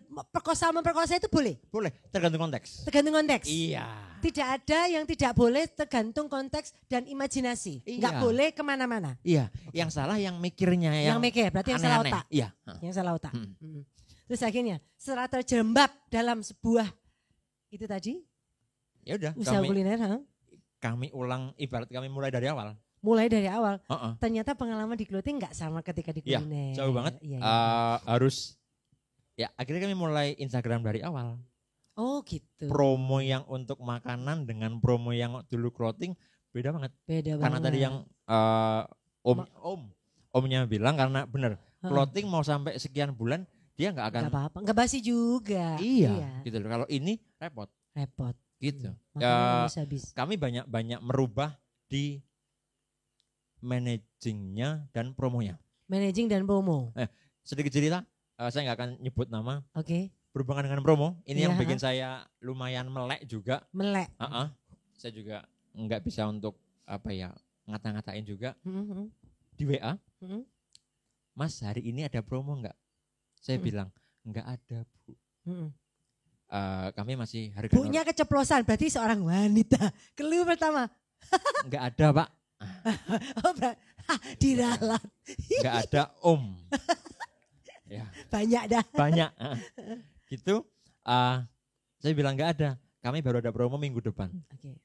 memperkosa itu boleh. Boleh, tergantung konteks. Tergantung konteks. Iya. Tidak ada yang tidak boleh tergantung konteks dan imajinasi. Iya. Enggak boleh kemana-mana. Iya, yang salah yang mikirnya Yang mikir, berarti yang salah aneh-aneh. otak. Iya. Yang salah otak. Hmm. Terus akhirnya setelah terjerembab dalam sebuah itu tadi Ya udah, usaha kuliner, kami ulang, ibarat kami mulai dari awal. mulai dari awal. Heeh. Ternyata pengalaman di clothing nggak sama ketika di Iya, kuliner. jauh banget. Iya, Harus akhirnya kami mulai Instagram dari awal. Oh gitu. Promo yang untuk makanan dengan promo yang dulu clothing beda banget. Beda Karena banget. tadi yang omnya bilang karena bener clothing mau sampai sekian bulan dia nggak akan nggak apa-apa, nggak basi juga. iya gitu loh. Kalau ini repot Repot. gitu. Makanya harus habis. Kami banyak merubah di managingnya dan promonya. Managing dan promo. Sedikit cerita, saya nggak akan nyebut nama. Oke. Berhubungan dengan promo, ini yang Iya. bikin saya lumayan melek juga. Melek. Saya juga nggak bisa untuk ngata-ngatain juga Mhm. di WA. Mhm. Mas hari ini ada promo nggak? Saya Mhm. bilang nggak ada bu. Mhm. Kami masih harga Bu-nya keceplosan, berarti seorang wanita. Clue pertama. nggak ada pak, Oh, diralat. nggak ada om. Ya Banyak dah. banyak. Gitu. Saya bilang nggak ada. Kami baru ada promo minggu depan. Oke.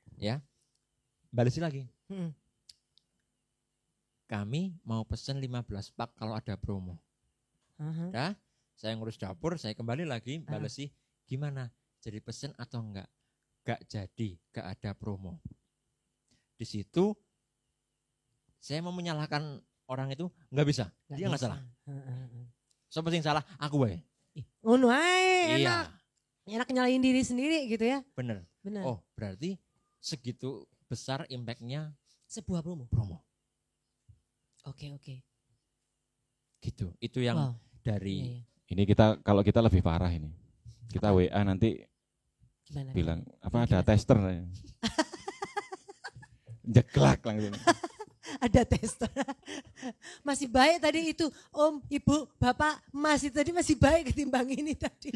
Balik lagi. Mhm. Kami mau pesen 15 pak kalau ada promo. Aha. Dah, saya ngurus dapur, saya kembali lagi balesi gimana? Jadi pesen atau enggak? Enggak jadi, enggak ada promo. Di situ saya mau menyalahkan orang itu enggak bisa. Dia enggak salah. Siapa sih yang salah? Aku wae. Ngono ae, enak. Iya, Enak nyalain diri sendiri gitu ya. bener. Benar. Oh, berarti segitu besar impactnya Sebuah promo. promo Oke. gitu. Itu yang Wow. dari Iya. Ini kalau kita lebih parah ini. Kita WA nanti Gimana? bilang Gimana? apa ada tester. Jeklak langsung. Ada tester. Masih baik tadi itu Om, Ibu, Bapak, Mas itu tadi masih baik ketimbang ini tadi.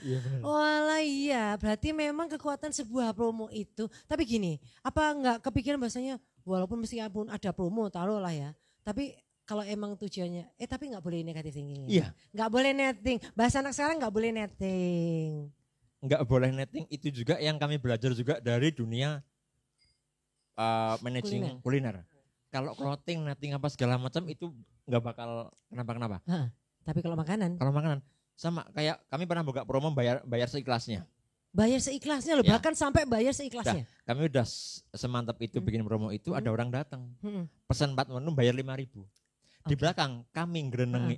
Iya benar. Walah iya, berarti memang kekuatan sebuah promo itu. Tapi gini, apa enggak kepikiran bahasanya walaupun meskipun ada promo taruhlah ya. Tapi kalau emang tujuannya, tapi enggak boleh negatif thinking. Iya. Enggak boleh netting. Bahasa anak sekarang enggak boleh netting. Nggak boleh netting, itu juga yang kami belajar juga dari dunia managing kuliner. Kalau clothing, netting apa segala macam itu nggak bakal kenapa-kenapa. Tapi kalau makanan, Kalau makanan sama kayak kami pernah buka promo bayar seikhlasnya. bayar seikhlasnya loh, Ya. bahkan sampai bayar seikhlasnya. Kami udah semantap itu bikin promo itu, ada orang datang. Hmm. Pesan 4 menu bayar 5.000. Di Oke. belakang kami gerenengi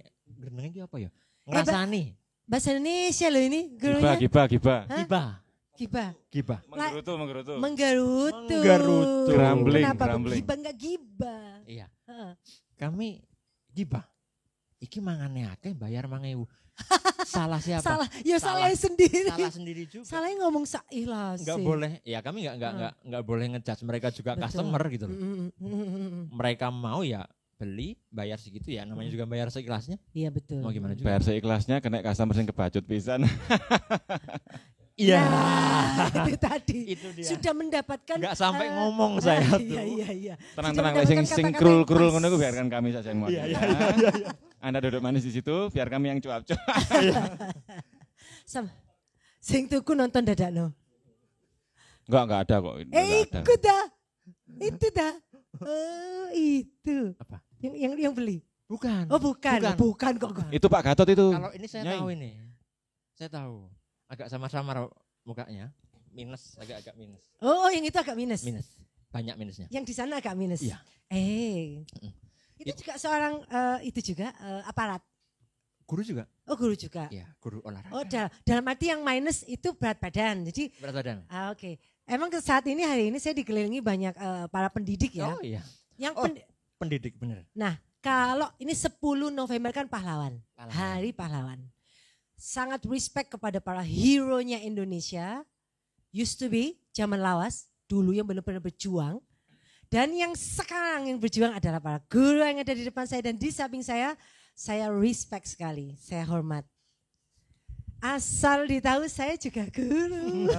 itu apa ya? Ngerasani. Bahasa Indonesia loh ini, Gibah, gurunya. gibah, gibah. Gibah. Gibah. Menggerutu. Menggerutu. Menggerutu. Grumbling, Kenapa grumbling. gibah enggak gibah? Iya. Heeh. Kami gibah. Iki mangane akeh bayar 5.000. Salah siapa? Salah, ya Salah. salah sendiri. Salah sendiri juga. Salahnya ngomong saikhlas. Nggak boleh, ya kami nggak boleh ngejudge mereka juga Betul. customer gitu loh. Mm. Mereka mau ya beli, bayar segitu ya, namanya juga bayar seikhlasnya. Iya betul. Mau gimana juga. Bayar seikhlasnya kena customer sing kebacut pisan. Iya. Nah, itu tadi. Itu dia. Sudah mendapatkan. Nggak sampai eh, ngomong saya tuh. Iya. Tenang-tenang Sudah lek sing mendapatkan kata-kata krul-krul yang ngono pas. ku biarkan kami saja yang mau. Iya. Anda duduk manis di situ, biar kami yang cuap-cuap. Sam, sing tuku nonton dadakno. Enggak ada kok. Nggak ada. Ikut dah. Itu dah. Oh, itu. Apa? Yang beli. Bukan. Oh, bukan kok. Itu Pak Gatot itu. Kalau ini saya Nyai. tahu ini. Saya tahu. Agak samar-samar mukanya. Minus, agak-agak minus. Oh, yang itu agak minus. Minus. Banyak minusnya. Yang di sana agak minus. Iya. Itu juga seorang aparat. Guru juga? Oh, guru juga. Iya, guru olahraga. Oh, dalam arti yang minus itu berat badan. Jadi, Berat badan. oke. Emang saat ini hari ini saya dikelilingi banyak para pendidik ya. Oh iya. Yang Oh. Pendidik bener. Nah, kalau ini 10 November kan pahlawan. Pahlawan. Hari pahlawan. Sangat respect kepada para hero-nya Indonesia. Used to be, zaman lawas, dulu yang benar-benar berjuang. Dan yang sekarang yang berjuang adalah para guru yang ada di depan saya dan di samping saya respect sekali, saya hormat. Asal ditahu saya juga guru.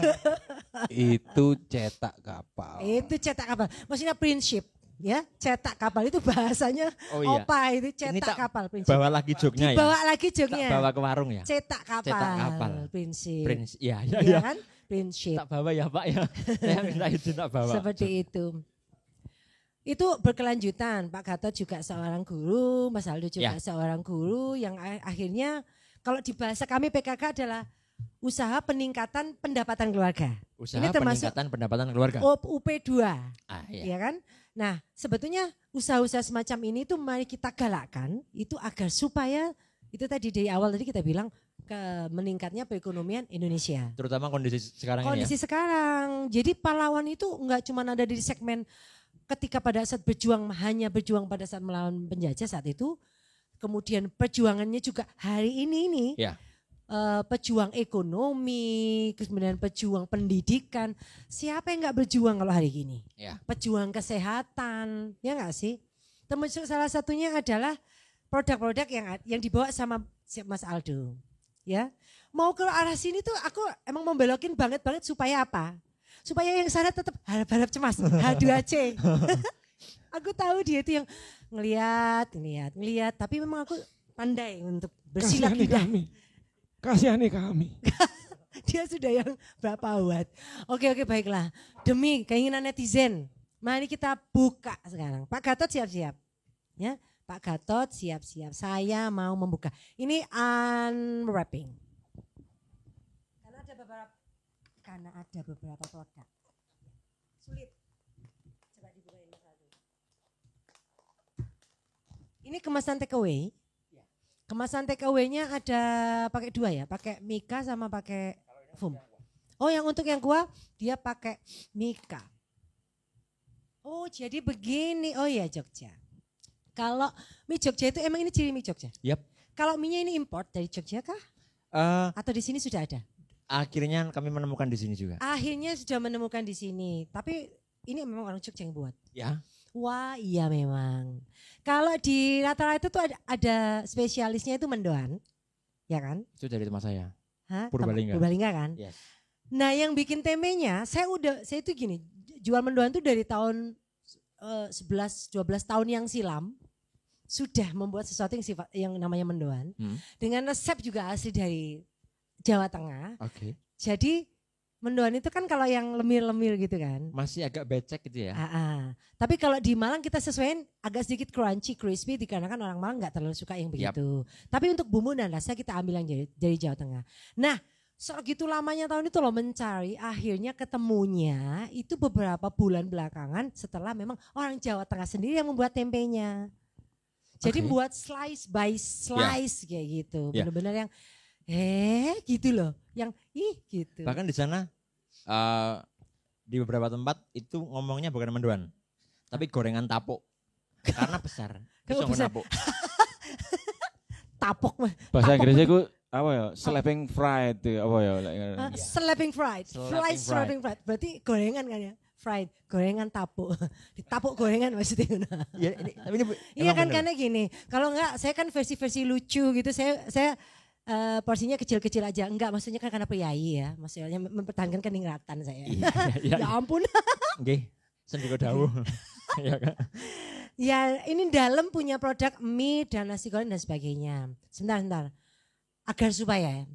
Itu cetak kapal. Itu cetak kapal, maksudnya prinsip. Ya, cetak kapal itu bahasanya Oh iya. opa itu Ini cetak tak kapal prinsip. Bawa lagi joknya ya. Dibawa lagi Tak joknya. bawa ke warung ya. Cetak kapal. Cetak kapal. Prinsip. Iya, Iya iya. kan? Prinsip. Tak bawa ya Pak ya. Saya minta izin tak bawa. Seperti itu. Itu berkelanjutan. Pak Gatot juga seorang guru, Mas Aldo juga Ya. seorang guru yang akhirnya kalau di bahasa kami PKK adalah usaha peningkatan pendapatan keluarga. Usaha Ini termasuk peningkatan pendapatan keluarga. UP2. Iya. Ya kan? Nah, sebetulnya usaha-usaha semacam ini itu mari kita galakkan itu agar supaya itu tadi dari awal tadi kita bilang ke meningkatnya perekonomian Indonesia. Terutama kondisi sekarang Kondisi sekarang. Jadi pahlawan itu enggak cuma ada di segmen ketika pada saat hanya berjuang pada saat melawan penjajah saat itu. Kemudian perjuangannya juga hari ini. Ya. Pejuang ekonomi, kemudian pejuang pendidikan. Siapa yang enggak berjuang kalau hari ini? Ya. Pejuang kesehatan, ya enggak sih? Termasuk salah satunya adalah produk-produk yang dibawa sama Mas Aldo. Ya, mau ke arah sini tuh aku emang membelokin banget supaya apa? Supaya yang sana tetap harap-harap cemas, H2C. Aku tahu dia itu yang ngelihat, tapi memang aku pandai untuk bersilat Kasihani lidah. kami. Kasihani kami. Dia sudah yang berapa watt. Oke, baiklah. Demi keinginan netizen, mari kita buka sekarang. Pak Gatot siap-siap. Ya, Pak Gatot siap-siap. Saya mau membuka. Ini unwrapping. Karena ada beberapa produk. Sulit. Coba dibukain Mas Aldo. Ini kemasan take away. Kemasan take away-nya ada pakai dua ya, pakai mika sama pakai foam. Oh, yang untuk yang kuah dia pakai Mika. Oh, jadi begini. Oh ya, Jogja. Kalau mie Jogja itu emang ini ciri mie Jogja? Yap. Kalau mie-nya ini import dari Jogja kah? Atau di sini sudah ada? Akhirnya kami menemukan di sini juga. Akhirnya sudah menemukan di sini. Tapi ini memang orang Jogja yang buat. Ya. Wah, iya memang. Kalau di rata-rata itu tuh ada spesialisnya itu mendoan. Ya kan? Itu dari teman saya. Hah? Purbalingga. Purbalingga kan? Yes. Nah, yang bikin temenya, saya itu gini, jual mendoan tuh dari tahun 11-12 tahun yang silam sudah membuat sesuatu yang namanya mendoan dengan resep juga asli dari Jawa Tengah. Oke. Jadi mendoan itu kan kalau yang lemir-lemir gitu kan. Masih agak becek gitu ya. Tapi kalau di Malang kita sesuaiin agak sedikit crunchy, crispy dikarenakan orang Malang nggak terlalu suka yang begitu. Tapi untuk bumbu dan rasa kita ambil yang dari Jawa Tengah. Nah, segitu lamanya tahun itu loh mencari, akhirnya ketemunya itu beberapa bulan belakangan setelah memang orang Jawa Tengah sendiri yang membuat tempenya. Jadi buat slice by slice kayak gitu. Benar-benar yang gitu loh, yang gitu. Bahkan di sana di beberapa tempat itu ngomongnya bukan mendoan, tapi gorengan tapuk. Karena besar. Bisa besar. napuk. Tapok mah. Bahasa Inggrisnya ku apa ya? Slapping fried apa ya? Slapping fried. Slapping fried. Berarti gorengan kan ya? Fried, gorengan tapuk. Ditapuk gorengan maksudnya. Iya kan karena gini, kalau enggak saya kan versi-versi lucu gitu, saya porsinya kecil-kecil aja. Enggak, maksudnya kan karena priayi ya. Maksudnya mempertahankan keningratan saya. Ya ampun. Nggih, sendiri dawuh. Ya kan? Ya, ini dalam punya produk mie dan nasi goreng dan sebagainya. Sebentar. Agar supaya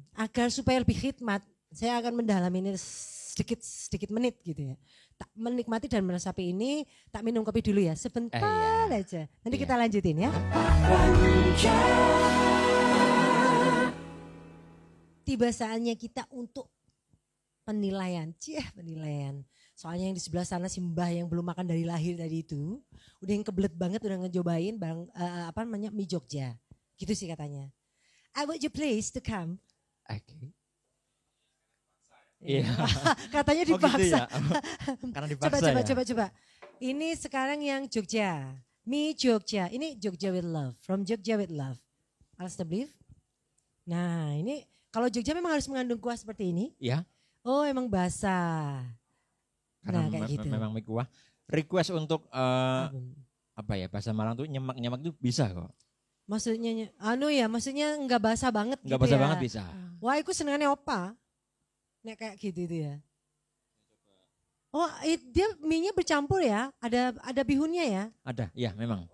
lebih khidmat, saya akan mendalami ini sedikit menit gitu ya. Tak menikmati dan meresapi ini, tak minum kopi dulu ya. Sebentar aja. Nanti kita lanjutin ya. Tiba saatnya kita untuk penilaian. Soalnya yang di sebelah sana si Mbah yang belum makan dari lahir tadi itu, udah yang kebelet banget udah ngejobain mie Jogja. Gitu sih katanya. I want you please to come. Oke. Iya. Katanya dipaksa. Gitu ya? Karena dipaksa Coba. Ini sekarang yang Jogja. Mie Jogja. Ini Jogja with love. From Jogja with love. Alas believe? Nah ini kalau Jogja memang harus mengandung kuah seperti ini. Iya. Oh emang basah. Karena kayak gitu. memang mie kuah. Request untuk bahasa Malang tuh nyemak-nyemak tuh bisa kok. Maksudnya maksudnya enggak basah banget Enggak gitu basah ya. banget bisa. Wah, aku senengannya opa. Nek kayak gitu itu ya. Oh, dia mie-nya bercampur ya? Ada bihunnya ya? Ada, iya memang.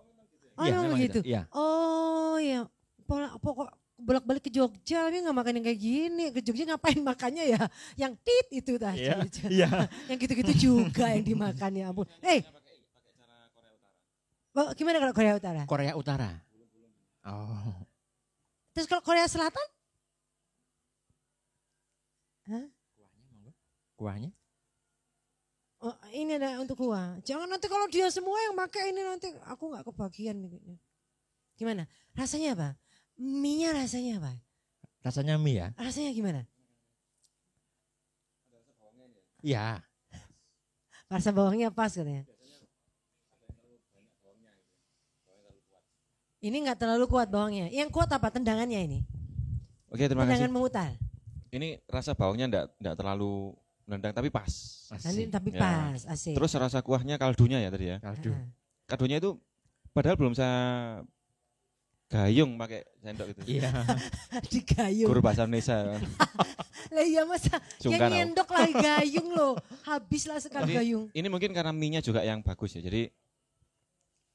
Oh, iya, memang gitu. Iya. Oh, ya. Pokok bolak-balik ke Jogja tapi enggak makan yang kayak gini. Ke Jogja ngapain makannya ya? Yang tit itu dah. Iya. Yang gitu-gitu juga yang dimakan ya ampun. Gimana kalau Korea Utara? Korea Utara. Oh. Terus kalau Korea Selatan? Hah? Kuahnya? Oh, ini ada untuk kuah. Jangan nanti kalau dia semua yang pakai ini nanti aku nggak kebagian. Gimana? Rasanya apa? Mie-nya rasanya apa? Rasanya mie ya? Rasanya gimana? Iya. Rasa bawangnya pas katanya. Ini nggak terlalu kuat bawangnya. Yang kuat apa? Tendangannya ini. Oke, terima kasih. Tendangan memutar. Ini rasa bawangnya enggak terlalu nendang tapi pas. Tapi Ya. pas, asik. Terus rasa kuahnya kaldunya ya tadi ya. Kaldu. Kaldunya itu padahal belum saya gayung pakai sendok itu. Iya. Digayung. Guru bahasa Indonesia. Lah iya masa Sungkan yang nyendok lagi gayung loh. Habislah sekali gayung. Ini mungkin karena mie-nya juga yang bagus ya. Jadi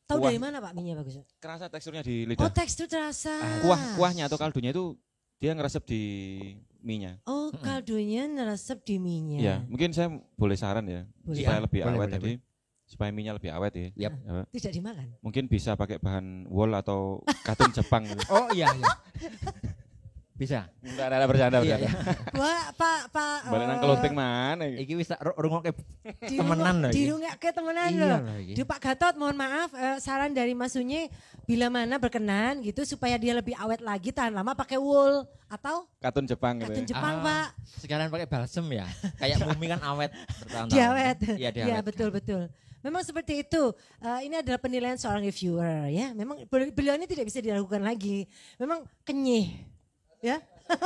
Tahu kuah. dari mana Pak mie-nya bagus? kerasa teksturnya di Oh lidah. tekstur terasa. Kuahnya atau kaldunya itu dia ngeresep di mie-nya. Oh kaldunya neresep di mie-nya. Ya, mungkin saya boleh saran ya, Boleh. supaya Ya, lebih boleh, awet boleh, tadi. Supaya mie-nya lebih awet ya. Yap. Ya, Tidak dimakan. mungkin bisa pakai bahan wol atau katun Jepang gitu. Oh iya. Bisa. Enggak ada bercanda Iya, bercanda. Wah, Pak. Balik nang clothing mana iki? Iki wis tak rungokke temenan lho iki. Dirungake temenan Iya loh. loh iki. Di Pak Gatot mohon maaf saran dari Mas Sunyi bila mana berkenan gitu supaya dia lebih awet lagi tahan lama pakai wool atau Katun Jepang gitu. katun Ya. Jepang Pak. Sekarang pakai balsem ya. Kayak mumi kan awet bertahun-tahun. Diawet. Iya, Iya diawet. betul. Memang seperti itu. Ini adalah penilaian seorang reviewer ya. Memang beliau ini tidak bisa diragukan lagi. Memang kenyih. Ya.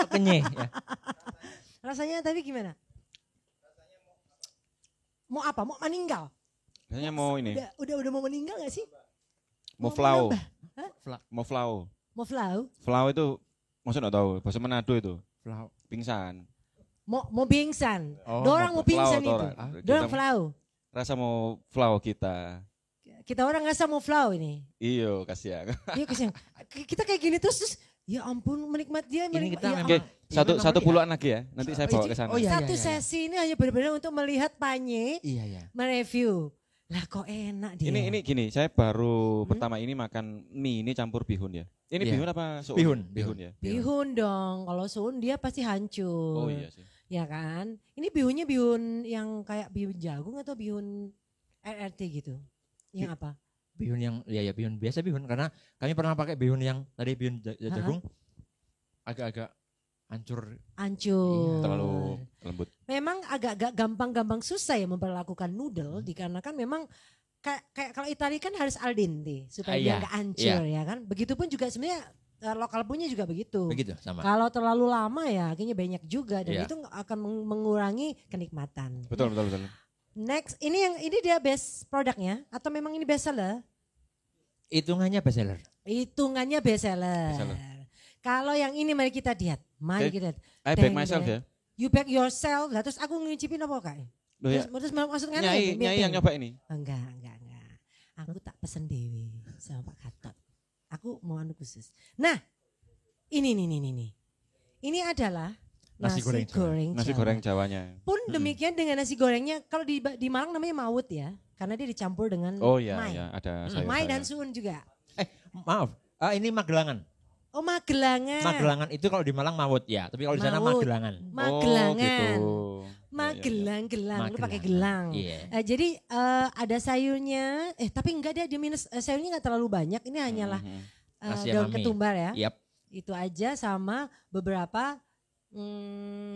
Kenyih ya. Rasanya tadi gimana? Mau apa? Mau meninggal? Rasanya mau ini, Udah mau meninggal gak sih? mau flow. menambah? Mau flow. Mau flow? Flow itu maksudnya enggak tahu, bahasa Manado itu. Flow. Pingsan. Mau pingsan. Oh, Dorang mau pingsan flow, itu. Dora. Dorang Kita flow. rasa mau flow kita. Kita orang ngerasa mau flow ini. Iyo, kasihan. Iya kasihan. Kita kayak gini terus ya ampun menikmat dia. Ini kita ya memang- Oke, satu memang satu melihat. puluhan lagi ya. Nanti saya bawa ke sana. Oh, iya. Satu sesi ini hanya benar-benar untuk melihat Panye Iya ya. mereview. Lah kok enak dia. Ini gini, saya baru pertama ini makan mie ini campur bihun ya. Ini Iya. bihun apa suun? Bihun, Bihun ya. Bihun dong. Kalau sun dia pasti hancur. Oh iya sih. Ya kan? Ini bihunnya bihun yang kayak bihun jagung atau bihun RRT gitu? Yang apa? Bihun yang ya bihun biasa bihun karena kami pernah pakai bihun yang tadi bihun jagung agak-agak hancur. Hancur. Terlalu lembut. Memang agak-agak gampang-gampang susah ya memperlakukan noodle dikarenakan memang kayak kalau Italia kan harus al dente supaya dia Iya, nggak hancur ya kan. Begitupun juga sebenarnya lokal punya juga begitu. Begitu sama. Kalau terlalu lama ya akhirnya banyak juga dan Iya. itu akan mengurangi kenikmatan. Betul. Next, ini dia best produknya atau memang ini best seller? Hitungannya bestseller. Hitungannya best seller. Best seller. Kalau yang ini mari kita lihat. Mari Oke. kita lihat. I back myself ya. You back yourself. Lah terus aku ngicipin apa kak? Loh ya. Terus maksudnya Nyai yang nyoba ini. Enggak. Aku tak pesen Dewi sama Pak Gatot. Aku mau anu khusus. Nah, ini. Ini adalah Nasi goreng Jawa. Nasi Jawa. goreng Jawanya. Pun demikian dengan nasi gorengnya, kalau di Malang namanya mawut ya, karena dia dicampur dengan Oh iya, mai. ya, ada sayur. Mai dan suun juga. Maaf, ini Magelangan. Oh Magelangan. Magelangan itu kalau di Malang mawut ya, tapi kalau di sana Mawut. Magelangan. Magelangan. Oh, gitu. Magelang, lu pakai Magelangan. gelang. Iya. Jadi ada sayurnya, tapi enggak dia minus sayurnya enggak terlalu banyak. Ini hanyalah Nasi daun sama mie. ketumbar ya. Yap. Itu aja sama beberapa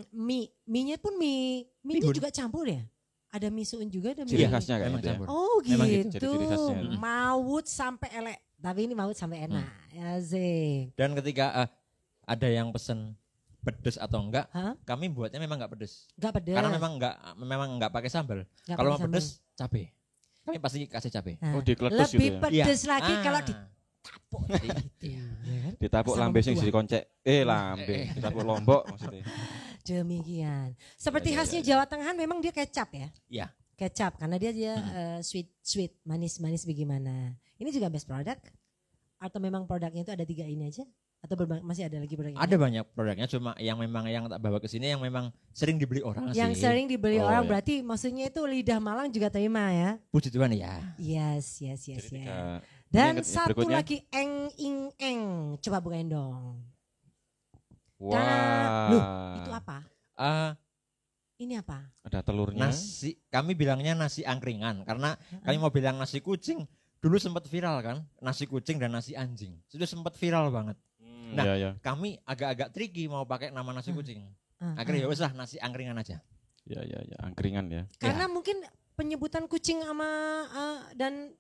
mie. Mie-nya pun mie Bihun. juga campur ya. Ada mie suun juga, ada mie. Ciri khasnya kayak Memang gitu ya. campur. Oh Memang gitu. gitu, ciri khasnya. Maut sampai elek. Tapi ini maut sampai enak. Ya sih. Dan ketika ada yang pesen pedes atau enggak, Hah? kami buatnya memang enggak pedes. Enggak pedas. Karena memang enggak pakai sambal. Nggak Kalau mau pakai pedes, cabai. Kami pasti kasih cabai. sambal. Oh, dikeletus Lebih gitu ya? pedes lagi Ah. kalau ditapuk. Gitu. Ya kan? Ditapuk Sama lambe sing buah. dikoncek. Lambe, ditapuk lombok maksudnya. Demikian. Seperti Ya, ya, khasnya ya. Jawa Tengah memang dia kecap ya. Iya. Kecap karena dia sweet, manis bagaimana. Ini juga best product atau memang produknya itu ada 3 ini aja atau masih ada lagi produk Ada banyak produknya, cuma yang memang yang tak bawa ke sini yang memang sering dibeli orang yang sih. sering dibeli Oh, orang ya. berarti maksudnya itu lidah Malang juga terima ya. Puji Tuhan ya. Yes. Jadi tiga- Dan ini yang satu berikutnya. lagi eng. Coba bukain dong. Wah. Loh, itu apa? Eh, Ini apa? Ada telurnya. nasi, kami bilangnya nasi angkringan karena kami mau bilang nasi kucing. Dulu sempat viral kan, nasi kucing dan nasi anjing. Sudah sempat viral banget. Nah, Iya, iya. Kami agak-agak tricky mau pakai nama nasi kucing. Ah, Akhirnya ya wes lah nasi angkringan aja. Iya, angkringan ya. Karena mungkin penyebutan kucing sama dan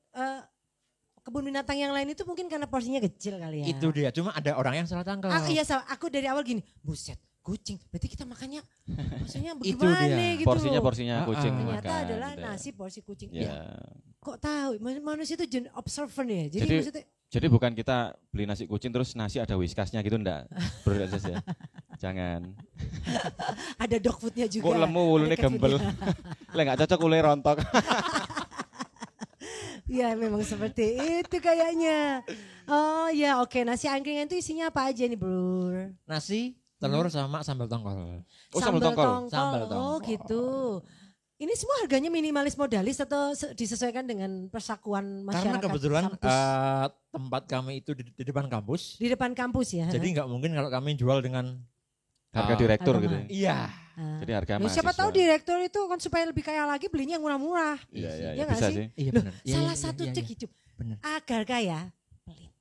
kebun binatang yang lain itu mungkin karena porsinya kecil kali ya. Itu dia, cuma ada orang yang salah tangkap. Iya, aku dari awal gini, buset, kucing. Berarti kita makannya maksudnya Itu bagaimana dia. gitu. Porsinya Ah, kucing ah. Ternyata makan, adalah gitu ya. nasi porsi kucing. Ya. Kok tahu? Manusia itu observer ya. Jadi, Jadi- maksudnya Jadi bukan kita beli nasi kucing terus nasi ada whiskasnya gitu enggak. Bro ya. Jangan. ada dog foodnya juga. Kok lemu wulune Ada cat gembel. foodnya. Lah enggak cocok ule rontok. Iya memang seperti itu kayaknya. Oh ya oke, nasi angkringan itu isinya apa aja nih bro? Nasi, telur sama sambal tongkol. Oh, sambal tongkol. Sambal tongkol. Oh gitu. Ini semua harganya minimalis modalis atau disesuaikan dengan persakuan masyarakat? Karena kebetulan kampus? tempat kami itu di depan kampus. Di depan kampus ya. Jadi nggak mungkin kalau kami jual dengan Harga direktur harga gitu. mahal. iya. Jadi harga Loh, siapa mahasiswa. tahu direktur itu kan supaya lebih kaya lagi belinya yang murah-murah. Iya, iya, Iya iya, nggak bisa sih? sih. Iya Loh, benar. Iya, salah iya, satu iya, trik iya. hidup Benar. agar kaya pelit.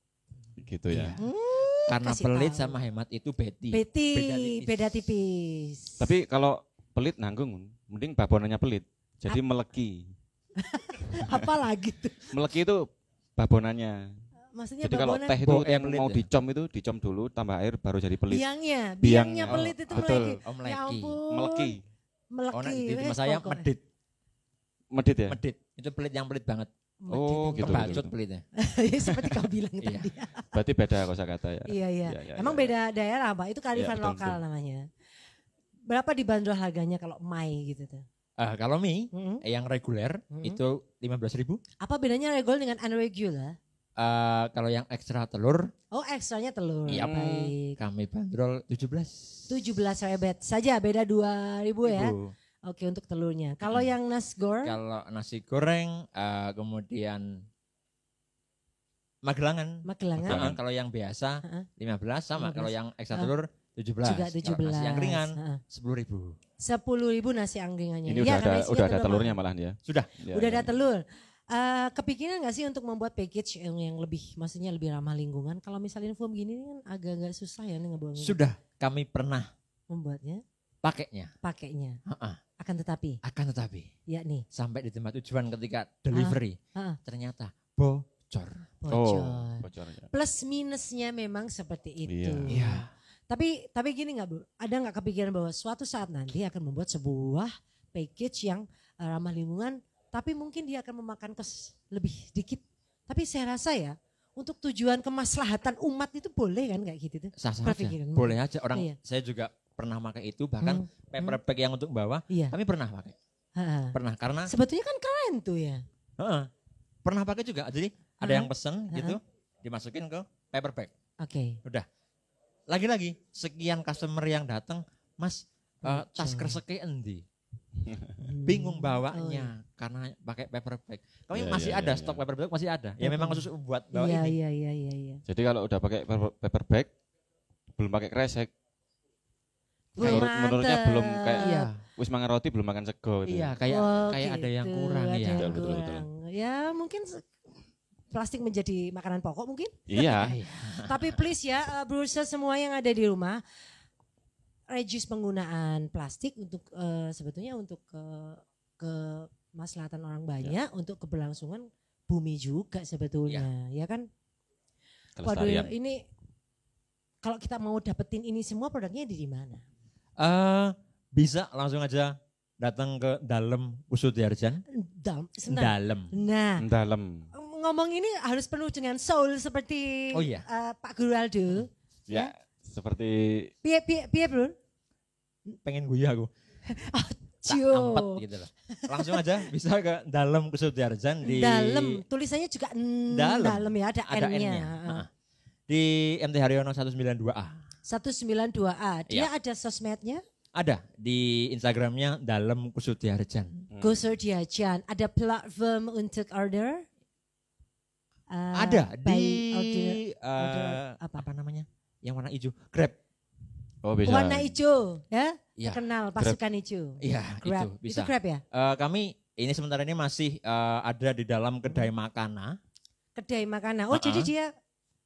Gitu ya. Iya. Karena kasih pelit tahu. sama hemat itu beda Beda tipis. Tapi kalau pelit nanggung, mending babonannya pelit. Jadi meleki. apa lagi tuh? Meleki itu babonannya. Maksudnya Jadi kalau babonan teh itu Bo- yang pelit mau ya? dicom dulu tambah air baru jadi pelit. biangnya Biangnya. pelit itu Betul. meleki. Oh, Ya meleki. ampun. Meleki. Meleki. Oh, nah, di wes tempat saya pokoknya. medit. Medit ya? Medit. Itu pelit yang pelit banget. Oh, Medit. gitu. Kebacut pelitnya. Ya, seperti kau bilang Iya. tadi. Berarti beda kosakata ya. Iya, iya. Iya, iya, Emang iya. beda daerah, Pak. Itu kearifan Iya, betul, lokal betul. namanya. Berapa dibanderol harganya kalau Mai gitu tuh? Kalau mie Mm-mm. yang reguler Mm-mm. itu 15.000. Apa bedanya regular dengan unregular? Kalau yang ekstra telur Oh, ekstranya telur. Iya. Baik. kami bandrol 17. 17 rebet saja, beda 2.000 ya. Ribu. Oke, untuk telurnya. Kalau yang nasgor, Kalau nasi goreng kemudian Magelangan. Magelangan Kalau yang biasa Heeh. 15 sama 15. kalau yang ekstra Ah. telur 17. juga Kalau 17. nasi yang ringan Heeh. 10.000. 10.000 nasi angkringannya. Ini Iya, udah karena ada isinya udah ada telur telurnya malah. malahan ya. Sudah. Ya, Udah ya, ada ya. telur. Kepikiran nggak sih untuk membuat package yang lebih, maksudnya lebih ramah lingkungan? Kalau misalnya foam gini kan agak-agak susah ya ngebuang Sudah kami pernah membuatnya, pakainya. pakainya. Heeh. Akan tetapi, Akan tetapi ya nih, sampai di tempat tujuan ketika delivery ah. ternyata bocor. bocor. Oh, bocor ya. Plus minusnya memang seperti itu. Iya. Iya. Tapi gini nggak Bu? Ada nggak kepikiran bahwa suatu saat nanti akan membuat sebuah package yang ramah lingkungan, tapi mungkin dia akan memakan kos lebih sedikit. Tapi saya rasa ya, untuk tujuan kemaslahatan umat itu boleh kan kayak gitu tuh. Sah-sah aja. Berpikiran. Boleh aja orang Iya. saya juga pernah pakai itu bahkan paper bag yang untuk bawa Iya. kami pernah pakai. Ha-ha. Pernah karena Sebetulnya kan keren tuh ya. heeh, pernah pakai juga. Jadi ada Heeh. yang pesen gitu dimasukin ke paper bag. Oke. Udah. Lagi-lagi sekian customer yang datang, Mas tas Bocor. kreseke endi? Hmm. Bingung Oh, bawanya karena pakai paper bag. Kami Iya, masih iya, ada iya, stok iya. paper bag masih ada. Ya memang khusus buat bawa Iya, ini. iya. Jadi kalau udah pakai paper bag belum pakai kresek, menurutnya Mantep. belum kayak Iya. wis mangan roti belum makan sego gitu. Iya, kayak Oh, kayak ada yang gitu, kurang ada ya. yang Betul, betul, kurang. Ya mungkin plastik menjadi makanan pokok mungkin. Iya. Tapi please ya, berusaha semua yang ada di rumah, reduce penggunaan plastik untuk sebetulnya untuk kemaslahatan orang banyak, untuk keberlangsungan bumi juga sebetulnya, ya kan? Waduh, Kelestarian. ini kalau kita mau dapetin ini semua produknya di mana? Bisa langsung aja datang ke dalam Usudiarjan. Sebentar. Dalam. Nah, Dalam. ngomong ini harus penuh dengan soul seperti Oh iya. Pak Guru Aldo. Ya, seperti Piye bro? Pengen guya aku. Tak Jo. ampet gitu loh. Langsung aja bisa ke dalam Usudiarjan di Dalam, tulisannya juga dalam ya, ada ada N-nya. N-nya. Heeh. Di MT Haryono 192A. 192A. Dia Iya. ada sosmednya? Ada di Instagramnya dalam Kusudiarjan. Gusur Diajan. Ada platform untuk order? Ada by di order apa? apa namanya? Yang warna hijau, Grab. oh bisa. Warna hijau ya? Iya. Kenal pasukan hijau. Iya, Grab. itu bisa. Grab ya? Kami ini sementara ini masih ada di dalam kedai Makana. Kedai makanan. Oh, Uh-uh. jadi dia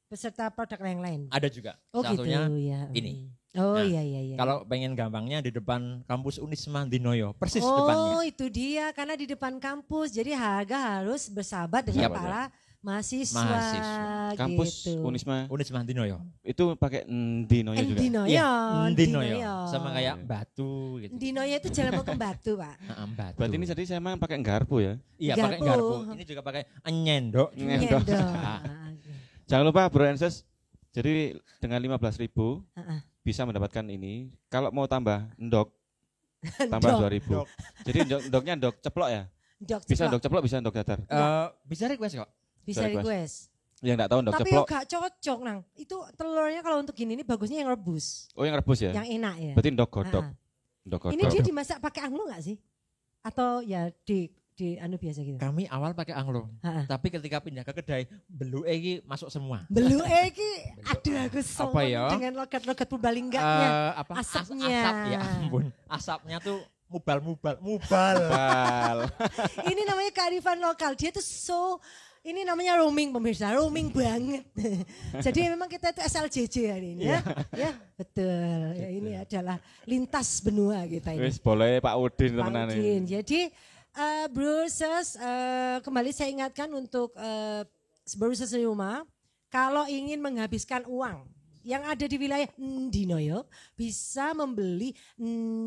beserta produk yang lain. Ada juga. Oh Salah satunya gitu ya. ini. Oh Nah, iya. Kalau pengen gampangnya di depan kampus Unisma di Noyo, persis oh depannya. itu dia, karena di depan kampus. Jadi harga harus bersahabat dengan Iya, para mahasiswa. Mahasiswa. Kampus gitu. Unisma Unisma di Noyo. itu pakai Ndinonya juga. Endinoyo. Iya, di Noyo. Endinoyo. Sama kayak batu gitu. Endinoyo itu jalan mau ke Batu, Pak. Batu. Berarti ini tadi saya memang pakai garpu ya. Iya, pakai garpu. garpu. Ini juga pakai nyendok. Nyendok. Nyendok. Jangan lupa Bro Enses. Jadi dengan 15.000 Heeh. bisa mendapatkan ini. Kalau mau tambah ndok tambah Ndok. 2.000. Jadi ndoknya ndok ceplok ya. Ndok Bisa ceplok. ndok ceplok bisa ndok datar. Bisa request kok. Bisa request. request. Yang enggak tahu ndok Tapi ceplok. gak cocok, Nang. Itu telurnya kalau untuk gini ini bagusnya yang rebus. Oh yang rebus ya. Yang enak ya. Berarti ndok godok. Ah. Ndok Ini godok. dia dimasak pakai anglo gak sih? Atau ya di anu biasa gitu. Kami awal pakai anglo, Ha-ha. tapi ketika pindah ke kedai, beluke iki masuk semua. Beluke iki aduh aku Apa sowan ya? dengan logat-logat Purbalingganya. Apa Asapnya. asap ya ampun. Asapnya tuh mubal. Bal. Ini namanya kearifan lokal. Dia tuh ini namanya roaming pemirsa, roaming banget. Jadi memang kita itu SLJJ hari ini ya. Ya, betul. Ya, ini adalah lintas benua kita ini. Wis boleh Pak Udin Pak temenan Udin. ini. Jadi Brewers kembali saya ingatkan untuk Brewers di rumah, kalau ingin menghabiskan uang yang ada di wilayah Ndinoyo bisa membeli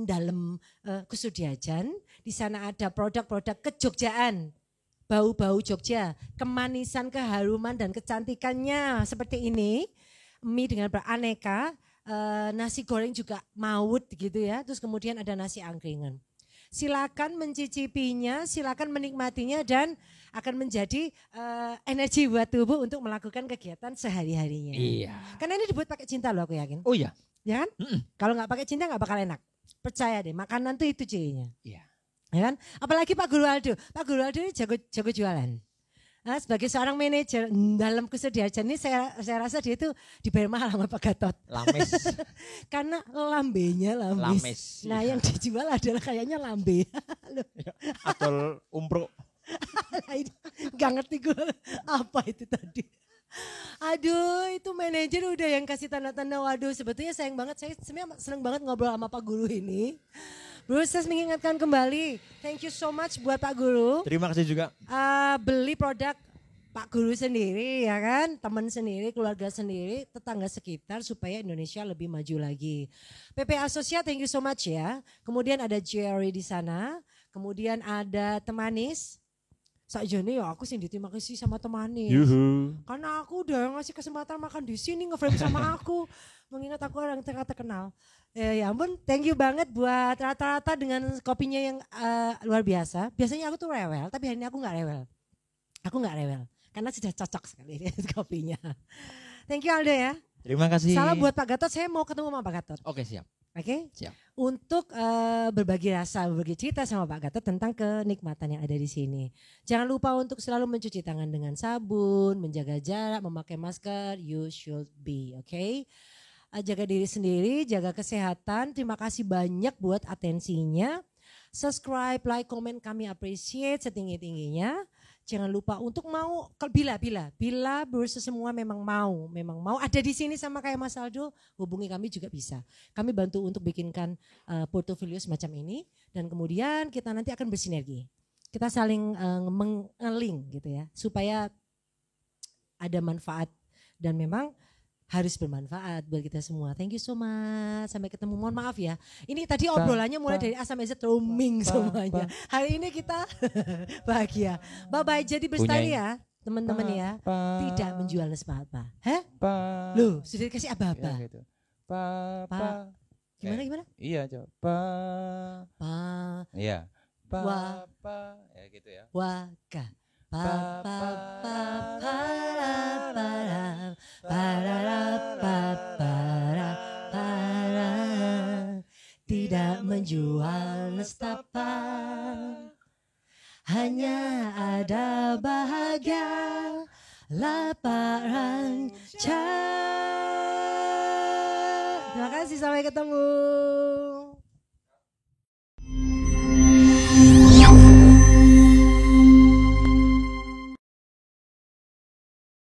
dalam Kusudiajan. Di sana ada produk-produk kejogjaan, bau-bau Jogja, kemanisan, keharuman dan kecantikannya seperti ini. Mie dengan beraneka, nasi goreng juga maut gitu ya. Terus kemudian ada nasi angkringan. Silakan mencicipinya, silakan menikmatinya dan akan menjadi energi buat tubuh untuk melakukan kegiatan sehari-harinya. Iya. Karena ini dibuat pakai cinta loh aku yakin. Oh iya. Ya kan? Kalau nggak pakai cinta nggak bakal enak. Percaya deh, makanan tuh itu cirinya. Iya. Ya kan? Apalagi Pak Guru Aldo. Pak Guru Aldo ini jago jualan. Nah, sebagai seorang manajer dalam Kusudiajan ini saya rasa dia itu dibayar mahal sama Pak Gatot. Lames. Karena lambenya lamis. Lamis, Nah iya. yang dijual adalah kayaknya lambe. Atol umpro. Gak ngerti gue apa itu tadi. Aduh itu manajer udah yang kasih tanda-tanda waduh sebetulnya sayang banget. Saya sebenarnya seneng banget ngobrol sama Pak Guru ini. Brewers mengingatkan kembali, thank you so much buat Pak Guru. Terima kasih juga. Beli produk Pak Guru sendiri ya kan, teman sendiri, keluarga sendiri, tetangga sekitar supaya Indonesia lebih maju lagi. PP Asosiat thank you so much ya. Kemudian ada Jerry di sana, kemudian ada Temanis. Sakjane ya aku sih diterima kasih sama Temanis. Yuhu. Karena aku udah ngasih kesempatan makan di sini nge-frame sama aku. Mengingat aku orang terkenal. Ya ampun, thank you banget buat rata-rata dengan kopinya yang luar biasa. Biasanya aku tuh rewel, tapi hari ini aku gak rewel. Aku gak rewel, karena sudah cocok sekali kopinya. Thank you Aldo ya. Terima kasih. Salam buat Pak Gatot, saya mau ketemu sama Pak Gatot. Oke siap. Oke? Siap. Untuk berbagi rasa, berbagi cerita sama Pak Gatot tentang kenikmatan yang ada di sini. Jangan lupa untuk selalu mencuci tangan dengan sabun, menjaga jarak, memakai masker, you should be, oke? Jaga diri sendiri, jaga kesehatan. Terima kasih banyak buat atensinya. Subscribe, like, komen, kami appreciate setinggi-tingginya. Jangan lupa untuk mau, bila Brewers semua memang mau ada di sini sama kayak Mas Aldo, hubungi kami juga bisa. Kami bantu untuk bikinkan portofolio semacam ini dan kemudian kita nanti akan bersinergi. Kita saling mengeling gitu ya, supaya ada manfaat dan memang harus bermanfaat buat kita semua. Thank you so much. Sampai ketemu. Mohon maaf ya. Ini tadi obrolannya mulai dari A sampai Z roaming semuanya. Hari ini kita bahagia. Bye-bye. Jadi berstari ya teman-teman ya. Tidak menjual apa-apa. Hah? Loh, sudah dikasih apa-apa. Ya, gitu. Pa. Gimana? Iya, coba. Pa. Iya. Wa. Ya gitu ya. Waka. Pa pa pa para para para para para tidak menjual nestapa, hanya ada bahagia laparan Terima kasih, sampai ketemu.